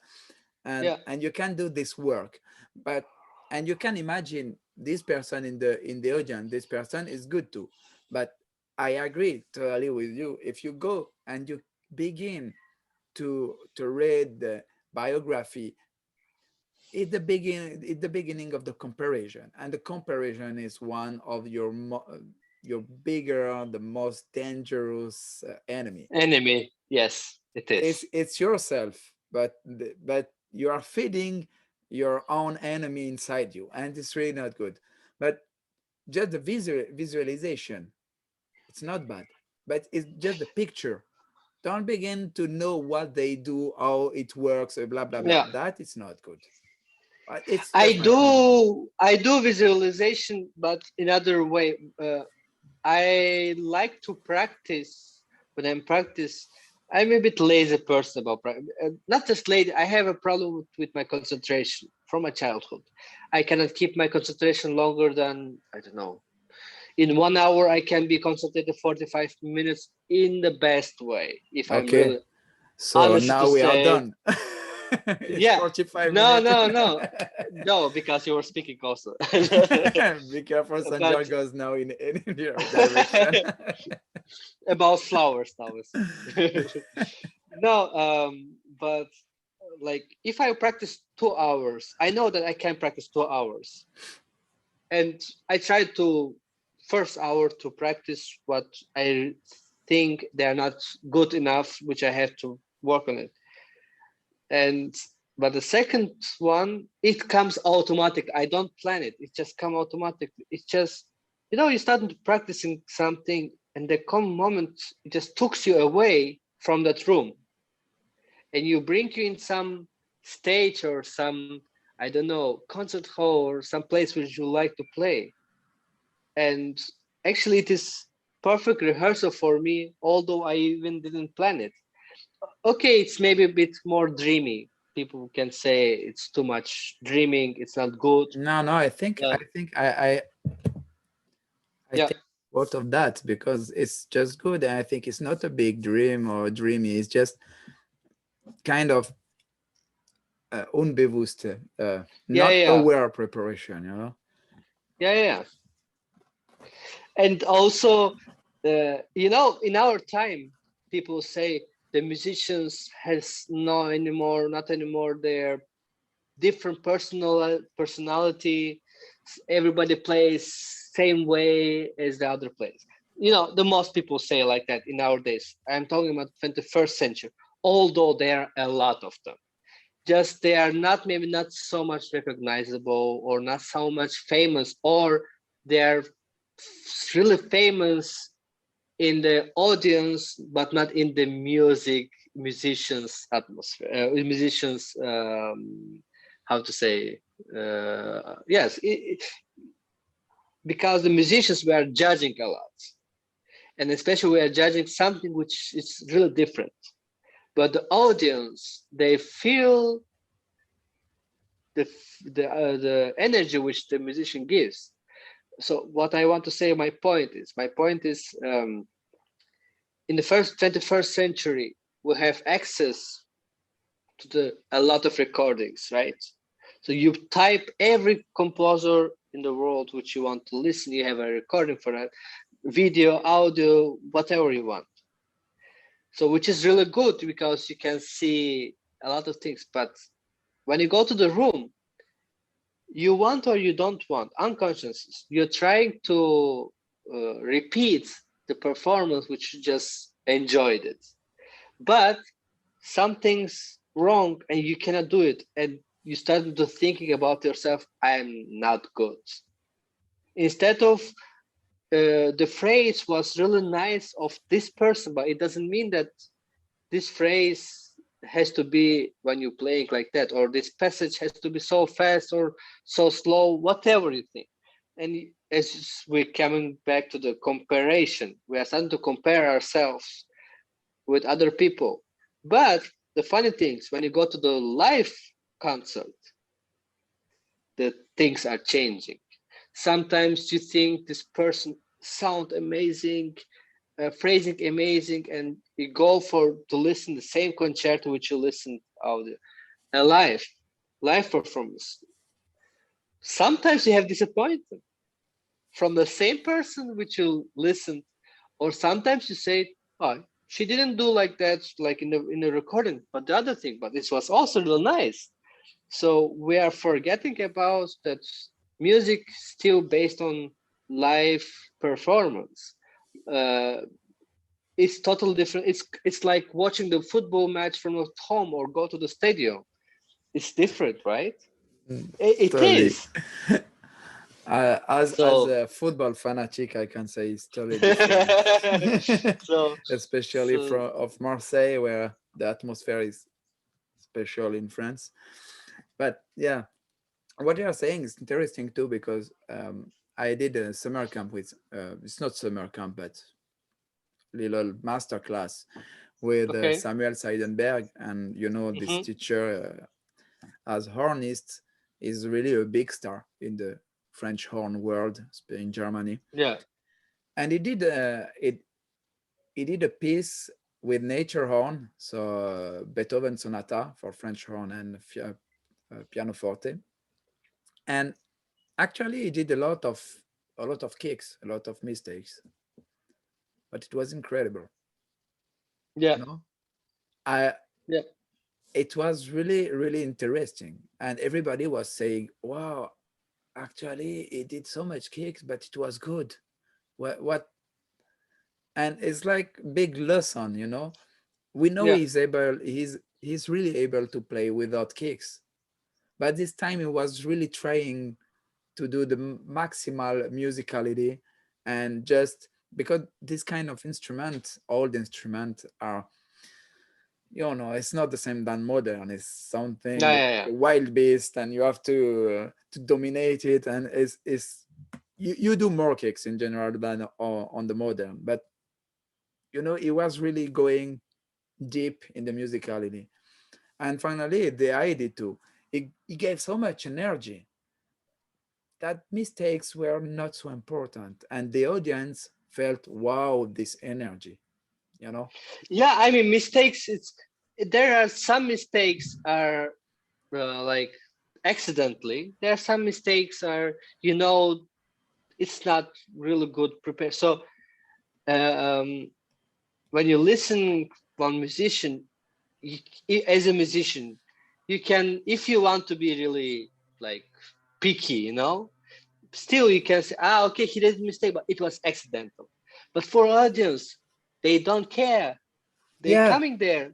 Yeah. and you can do this work, but and you can imagine this person in the audience, this person is good too, but I agree totally with you. If you go and you begin to read the biography, it's the beginning of the comparison, and the comparison is one of your bigger, the most dangerous enemy. Enemy. Yes, it it's is. it's yourself, but you are feeding your own enemy inside you, and it's really not good. But just the visualization, it's not bad, but it's just the picture. Don't begin to know what they do, how it works, blah blah blah. Yeah. That is not good. It's I just my point of view. do. I do visualization, but in other way. I like to practice. When I'm practice, I'm a bit lazy person about not just lazy. I have a problem with my concentration from my childhood. I cannot keep my concentration longer than, I don't know. In 1 hour, I can be concentrated 45 minutes in the best way. If I'm Okay, really so honest now to we are say, done. It's yeah. 45 No, minutes. no, no, no, because you were speaking also. Be careful, But Sancar goes now in your direction. about flowers, Thomas. No, but like if I practice 2 hours, I know that I can practice 2 hours, and I try to first hour to practice what I think they're not good enough, which I have to work on it. And but the second one, it comes automatic. I don't plan it. It just come automatic. It's just, you start practicing something, and the come moment it just takes you away from that room, and you bring you in some stage or some, I don't know, concert hall or some place which you like to play. And actually, it is perfect rehearsal for me, although I even didn't plan it. Okay, it's maybe a bit more dreamy. people can say it's too much dreaming, it's not good. No, I think uh, I yeah, think both of that, because it's just good, and I think it's not a big dream or dreamy. It's just kind of unbewusst, yeah, not yeah, aware preparation. yeah, yeah, yeah. And also, in our time, people say the musicians has no anymore, not anymore their different personality. Everybody plays same way as the other plays. The most people say like that in our days. I'm talking about 21st century, although there are a lot of them. Just they are not, maybe not so much recognizable, or not so much famous, or they are really famous in the audience but not in the musicians atmosphere, musicians, how to say, yes, because the musicians were judging a lot, and especially we are judging something which is really different, but the audience, they feel the the energy which the musician gives. So what I want to say, my point is, in the first 21st century, we have access to a lot of recordings, right? So you type every composer in the world which you want to listen, you have a recording for that, video, audio, whatever you want. So which is really good because you can see a lot of things. But when you go to the room, you want or you don't want, unconscious, you're trying to repeat the performance which you just enjoyed it. But something's wrong and you cannot do it, and you start to thinking about yourself, I'm not good. Instead of the phrase was really nice of this person, but it doesn't mean that this phrase has to be when you're playing like that, or this passage has to be so fast or so slow, whatever you think. And as we're coming back to the comparison, we are starting to compare ourselves with other people. But the funny things, when you go to the live concert, the things are changing. Sometimes you think this person sound amazing, phrasing amazing, and you go for to listen the same concerto which you listen audio, a live performance. Sometimes you have disappointment from the same person which you listened, or sometimes you say, "Oh, she didn't do like that, like in the recording, but the other thing, but this was also real nice." So we are forgetting about that music still based on live performance. Uh, it's totally different. It's like watching the football match from at home or go to the stadium. It's different, right? It Totally. is. As So a football fanatic, I can say it's totally different, so especially so from of Marseille, where the atmosphere is special in France. But yeah, what you are saying is interesting too, because I did a summer camp with it's not summer camp, but little master class with okay. Samuel Seidenberg, and this Hmm. teacher as hornist is really a big star in the French horn world in Germany, Yeah. and he did a piece with nature horn, so Beethoven sonata for French horn and pianoforte, and actually he did a lot of kicks, a lot of mistakes, but it was incredible. Yeah. You know, I Yeah. it was really really interesting, and everybody was saying, "Wow, actually he did so much kicks, but it was good." What? And it's like big lesson, we know Yeah. he's really able to play without kicks, but this time he was really trying to do the maximal musicality, and just because this kind of instrument, old instrument, are, it's not the same than modern. It's something Yeah. like Yeah. a Yeah. wild beast, and you have to dominate it, and it's you do more kicks in general than on the modern, but it was really going deep in the musicality. And finally, the idea too. It gave so much energy that mistakes were not so important, and the audience felt, wow, this energy, you know? Yeah, I mean, mistakes. There are some mistakes are like accidentally. There are some mistakes are, it's not really good prepared. So when you listen one musician, you, as a musician, you can, if you want to be really like picky, still you can say, okay, he did a mistake, but it was accidental. But for audience, they don't care. They're Yeah, coming there.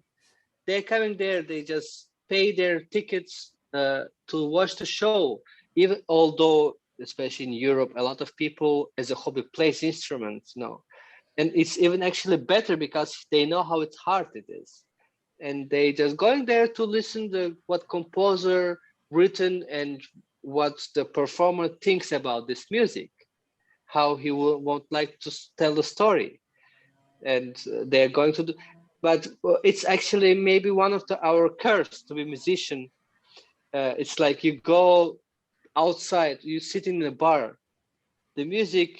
They're coming there. They just pay their tickets to watch the show. Even although, especially in Europe, a lot of people as a hobby plays instruments, and it's even actually better because they know how it's hard it is, and they just going there to listen to what composer written and what the performer thinks about this music, how he won't like to tell the story, and they're going to do. But it's actually maybe one of our curse to be musician. It's like you go outside, you sit in a bar, the music,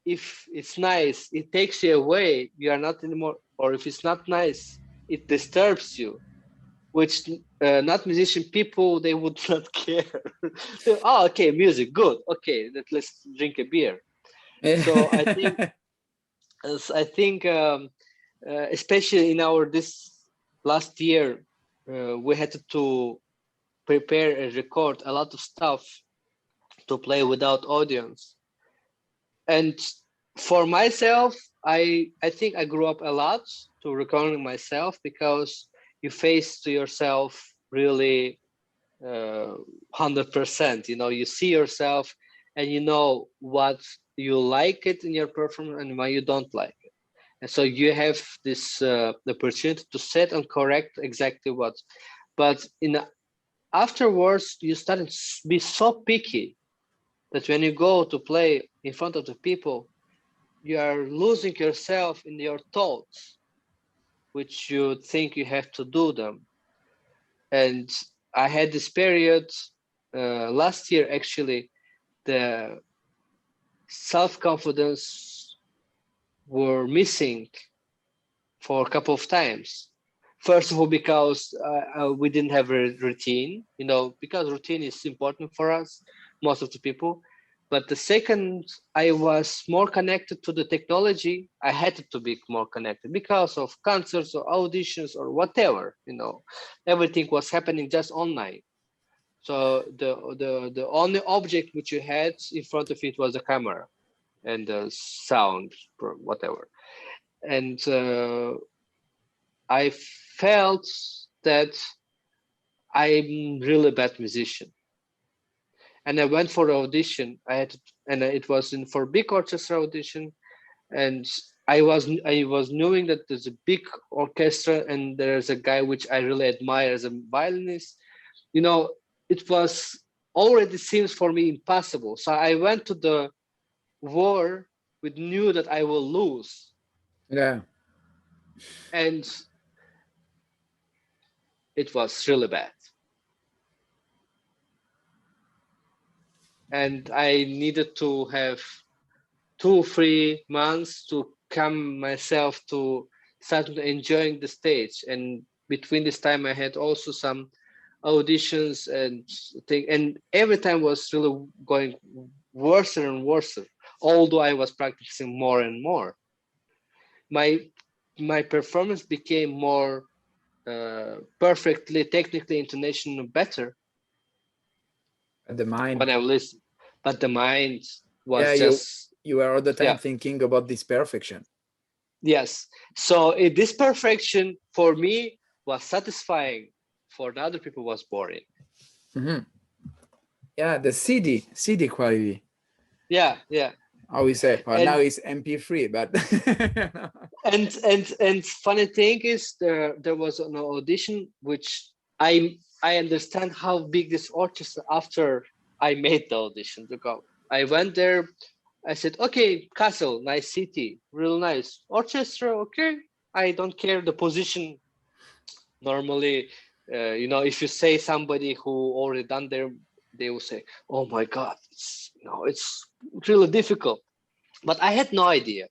if it's nice, it takes you away, you are not anymore, or if it's not nice, it disturbs you, which not musician people, they would not care. Oh, okay, music, good, okay, let's drink a beer. So I think especially in our this last year, we had to prepare and record a lot of stuff to play without audience. And for myself, I think I grew up a lot to recording myself, because you face to yourself really 100%. You see yourself, and you know what you like it in your performance and why you don't like it. And so you have this opportunity to set and correct exactly what. But in afterwards, you start to be so picky that when you go to play in front of the people, you are losing yourself in your thoughts, which you think you have to do them. And I had this period last year, actually, the self-confidence were missing for a couple of times. First of all, because we didn't have a routine, because routine is important for us, most of the people. But the second, I was more connected to the technology. I had to be more connected because of concerts or auditions or whatever. Everything was happening just online. So the only object which you had in front of it was the camera and the sound, whatever. And I felt that I'm really bad musician, and I went for the audition. And it was for big orchestra audition, and I was knowing that there's a big orchestra and there's a guy which I really admire as a violinist. It was already seems for me impossible. So I went to the war with knew that I will lose, yeah. and it was really bad. And I needed to have 2 3 months to come myself to start enjoying the stage. And between this time, I had also some auditions and thing, and every time was really going worse and worse. Although I was practicing more and more, my performance became more perfectly technically intonation better The mind. when I listened. But the mind Yeah, was you just, you are all the time yeah. thinking about this perfection. Yes. So this perfection for me was satisfying. For the other people was boring. Hmm. Yeah, the CD quality. Yeah, yeah. How we say? Well, now And it's MP3, but and funny thing is, there was an audition which I understand how big this orchestra after I made the audition to go. I went there. I said, okay, castle, nice city, real nice orchestra. Okay, I don't care the position. Normally If you say somebody who already done there, they will say, "Oh my God, it's really difficult." But I had no idea.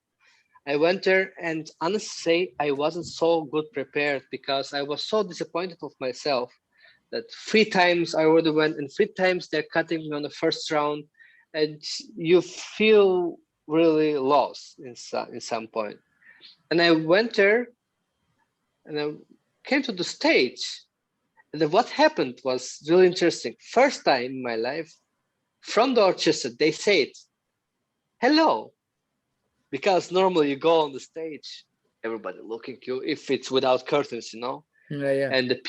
I went there, and honestly say, I wasn't so good prepared because I was so disappointed of myself that 3 times I already went, and 3 times they're cutting me on the first round, and you feel really lost in some point. And I went there, and I came to the stage, and then what happened was really interesting. First time in my life, from the orchestra, they said, "Hello," because normally you go on the stage, everybody looking at you if it's without curtains, Yeah. and the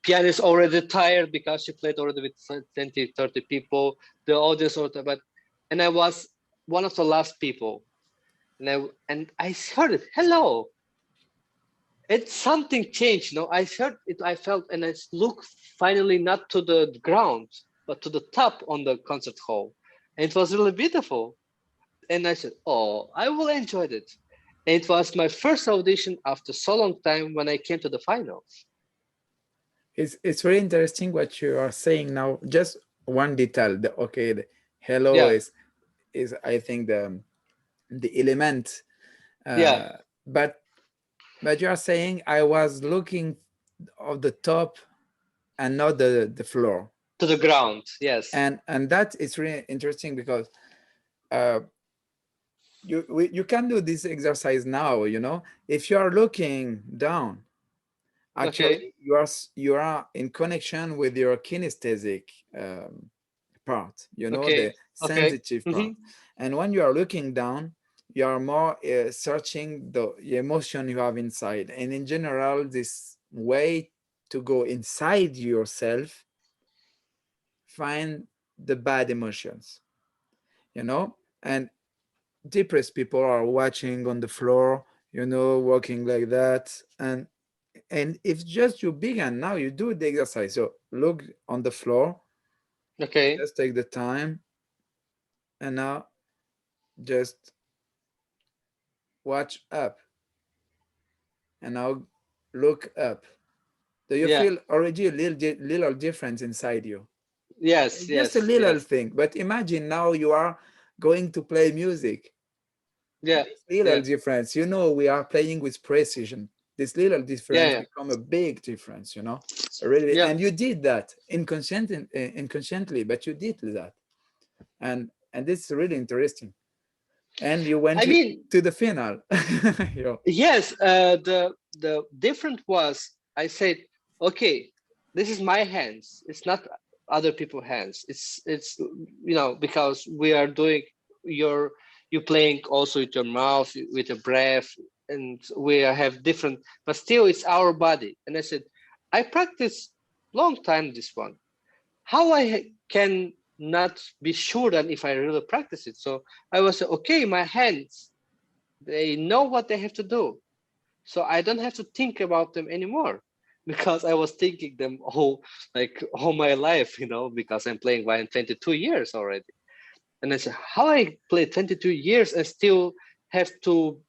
pianist already tired because she played already with 20, 30 people, the audience already, and I was one of the last people, and I heard it, "Hello." It's something changed, I heard it, I felt, and I looked finally not to the ground, but to the top on the concert hall. And it was really beautiful. And I said, "Oh, I will enjoy it." And it was my first audition after so long time when I came to the finals. It's really interesting what you are saying now. Just one detail. The hello Yeah, is I think the element. yeah, Uh, but you are saying I was looking of the top and not the floor, to the ground. Yes. and that is really interesting because uh, you can do this exercise now. If you are looking down, Okay. actually you are in connection with your kinesthetic part, Okay. the Okay. sensitive Hmm. part. And when you are looking down, you are more searching the emotion you have inside. And in general, this way to go inside yourself, find the bad emotions, and depressed people are watching on the floor, walking like that. And if just you begin now, you do the exercise. So look on the floor, Okay. just take the time, and now just watch up, and now look up. Do you Yeah. feel already a little difference inside you? Yes. It's just a Yes. little Yes. thing, but imagine now you are going to play music. Yeah. This little Yeah. difference, we are playing with precision. This little Yeah. difference Yeah. become a big difference, really. Yeah. And you did that inconsciently, but you did that, and this is really interesting. And you went I mean, to the final. Yeah. yes. The different was, I said, "Okay, this is my hands. It's not other people's hands. It's because we are doing your you playing also with your mouth, with your breath, and we have different, but still it's our body." And I said, "I practice long time this one. How can not be sure that if I really practice it?" So I was okay. My hands, they know what they have to do, so I don't have to think about them anymore, because I was thinking them all my life, because I'm playing violin 22 years already. And I said, how I play 22 years and still have to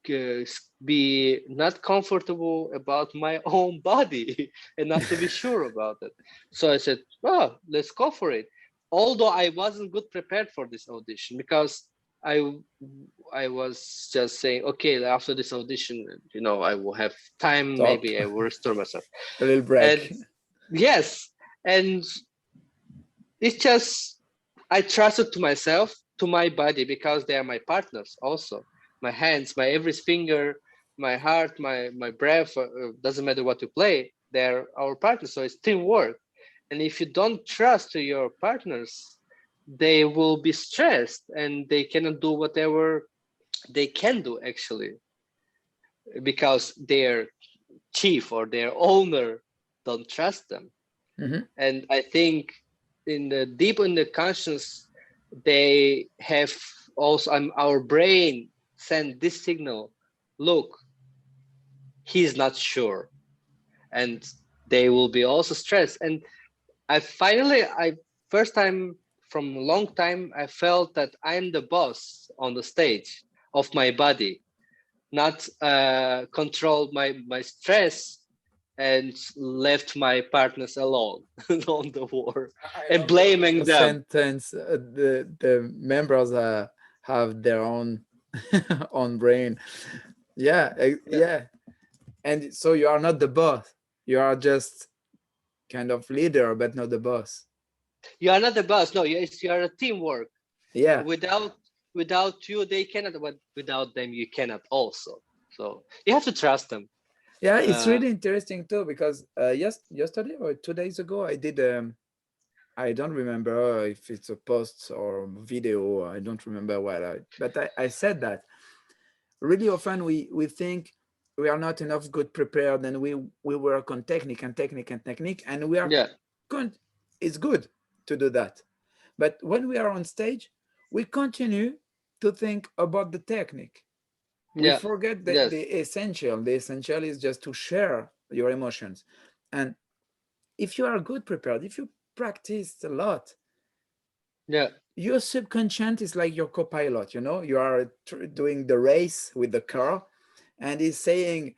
uh, be not comfortable about my own body and not to be sure about it. So I said, "Oh, let's go for it." Although I wasn't good prepared for this audition, because I I was just saying, okay, after this audition, I will have time, Stop. maybe I will restore myself. A little And break. yes, and it's just, I trusted to myself, to my body, because they are my partners also. My hands, my every finger, my heart, my breath, doesn't matter what you play, they're our partners. So it's teamwork. And if you don't trust to your partners, they will be stressed and they cannot do whatever they can do, actually, because their chief or their owner don't trust them. Mhm. And I think in the deep in the conscience, they have also, our brain send this signal, look, he's not sure, and they will be also stressed. And I first time from a long time, I felt that I'm the boss on the stage of my body, not control my stress and left my partners alone on the war I and love your blaming them. sentence. The members have their own own brain. Yeah, Yeah. yeah. And so you are not the boss. You are just kind of leader, but not the boss. You are not the boss. No, you are a teamwork. Yeah, Without you, they cannot. But without them, you cannot also. So you have to trust them. yeah. It's Uh, really interesting too because yesterday or 2 days ago, I did. I don't remember if it's a post or video. I don't remember what but I said that really often we think we are not enough good prepared and we work on technique and technique and technique and we are yeah. good. It's good to do that, but when we are on stage we continue to think about the technique. We Yeah. forget Yes. the essential. The essential is just to share your emotions. And if you are good prepared, if you practice a lot, Yeah. your subconscious is like your co-pilot. You are doing the race with the car and he's saying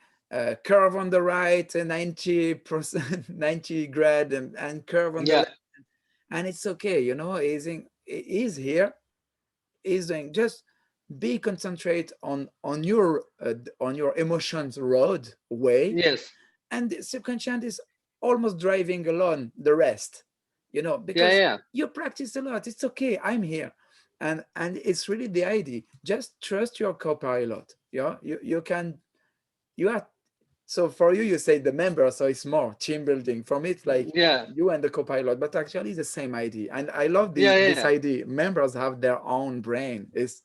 curve on the right 90% 90 grad and curve on the Yeah. left, and it's okay. He's here, he's doing just be concentrate on your emotions road way, Yes. and the subconscious is almost driving alone the rest, Yeah. because Yeah. you practice a lot. It's okay, I'm here. And it's really the idea, just trust your co-pilot. You can, you are, so for you say the member, so it's more team building. For me it's like Yeah. you and the co-pilot, but actually it's the same idea. And I love Yeah. this Yeah. idea, members have their own brain. It's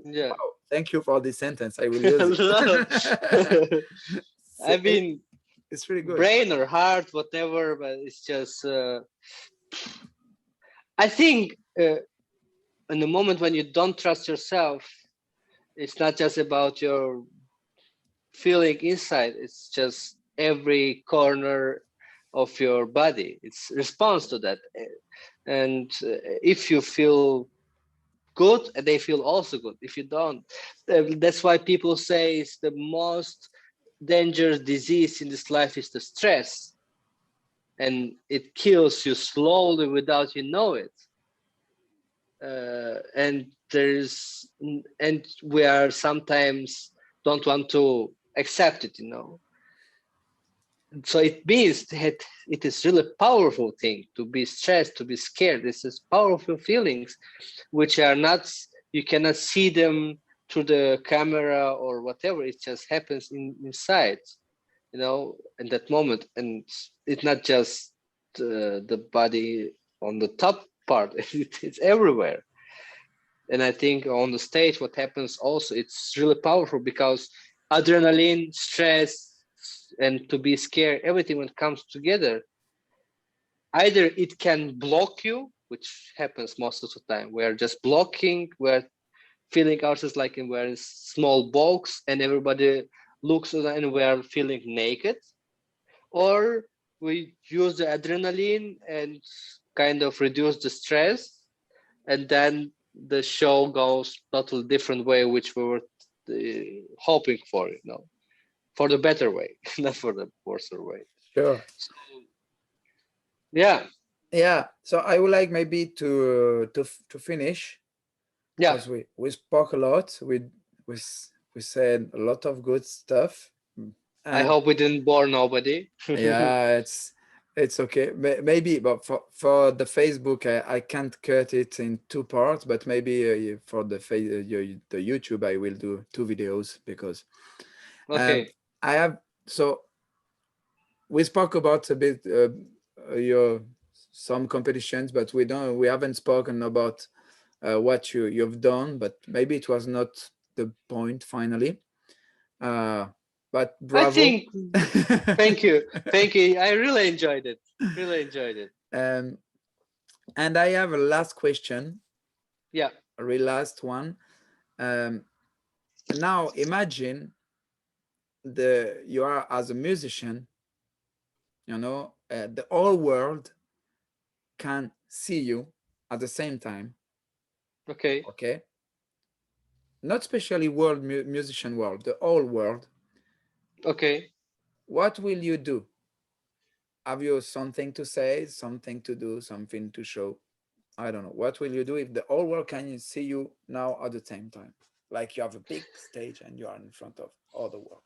Yeah. wow, thank you for this sentence, I will use it. Yeah. So I mean, it's really good. brain or heart, whatever, but it's just. I think in the moment when you don't trust yourself, it's not just about your feeling inside. It's just every corner of your body. It's response to that, and if you feel good, they feel also good. If you don't, that's why people say it's the most dangerous disease in this life is the stress, and it kills you slowly without you know it. And we are sometimes don't want to accept it. So it means that it is really powerful thing to be stressed, to be scared. This is powerful feelings which are not, you cannot see them through the camera or whatever. It just happens inside, in that moment. And it's not just the body on the top part. It's everywhere. And I think on the stage what happens also, it's really powerful because adrenaline, stress, and to be scared, everything when it comes together, either it can block you, which happens most of the time. We're just blocking, we're feeling ourselves like we're in small box and everybody looks at us and we're feeling naked. Or we use the adrenaline and kind of reduce the stress, and then the show goes totally different way, which we were hoping for the better way, not for the worse way. Sure. So yeah. Yeah, so I would like maybe to finish, Yeah. because we spoke a lot. We said a lot of good stuff. I And hope we didn't bore nobody. yeah, it's okay. Maybe, but for the Facebook, I can't cut it in two parts. But maybe for the YouTube, I will do two videos, because um, Okay. I have. So we spoke about a bit your some competitions, but we haven't spoken about what you've done. But maybe it was not the point finally. Uh, but I bravo. think, thank you. Thank you. I really enjoyed it. Really enjoyed it. um, and I have a last question, Yeah. a real last one. Um, Now imagine you are as a musician, the whole world can see you at the same time. Okay. Okay, not especially world musician world, the whole world. Okay. What will you do? have you something to say, something to do, something to show? I don't know. What will you do if the whole world can see you now at the same time? Like you have a big stage and you are in front of all the world.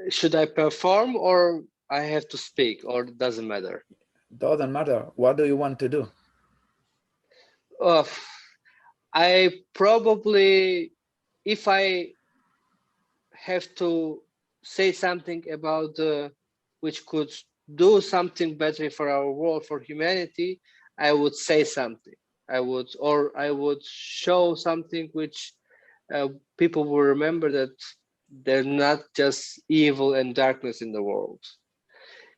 Should I perform or I have to speak, or it doesn't matter? Doesn't matter. What do you want to do? Uh, I probably, if I have to say something about which could do something better for our world, for humanity, I would say something. I would show something which people will remember, that they're not just evil and darkness in the world.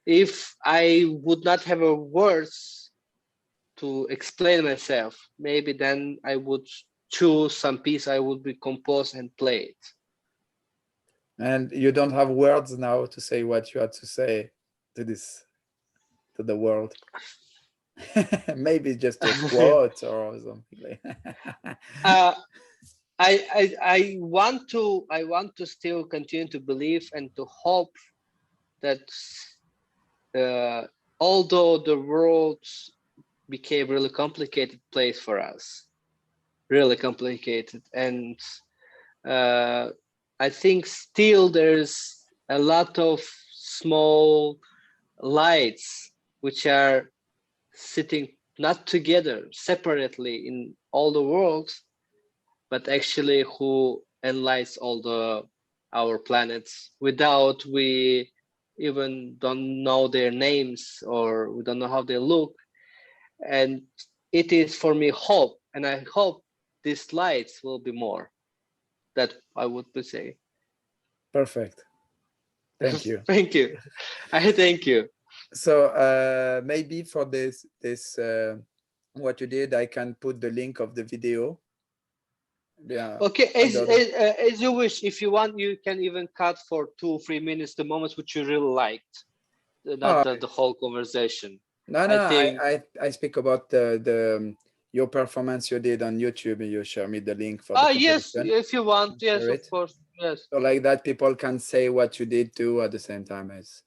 If I would not have a words to explain myself, maybe then I would choose some piece I would be compose and play it. And you don't have words now to say what you had to say to the world. Maybe just a quote or something like uh, I want to still continue to believe and to hope that although the world became really complicated place for us, really complicated, and I think still there's a lot of small lights which are sitting not together, separately in all the world, but actually who enlights all our planets without we even don't know their names, or we don't know how they look. And it is for me hope, and I hope these lights will be more. That I would say. Perfect. Thank you. Thank you. I thank you. So maybe for this what you did, I can put the link of the video. Yeah. Okay, Under as you wish. If you want, you can even cut for 2-3 minutes the moments which you really liked, not the whole conversation. No, I think. I speak about the your performance you did on YouTube. You share me the link for the Yes, competition. if you want, yes, Share of it. course, yes. So like that, people can say what you did too at the same time as,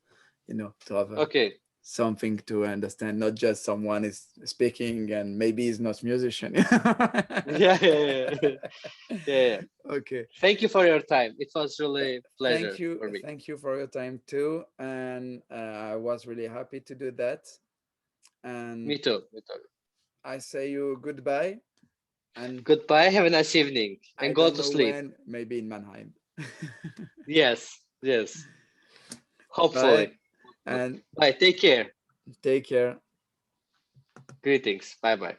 to have Okay. something to understand, not just someone is speaking and maybe he's not musician. Yeah. Yeah. Okay. Thank you for your time. It was really a pleasure Thank you. for me. Thank you for your time too. And I was really happy to do that. And Me too. Me too. I say you goodbye. And Goodbye. Have a nice evening, I and go don't to know sleep. when, maybe in Mannheim. Yes. Hopefully. Bye. And Bye. Take care. take care. Greetings. Bye.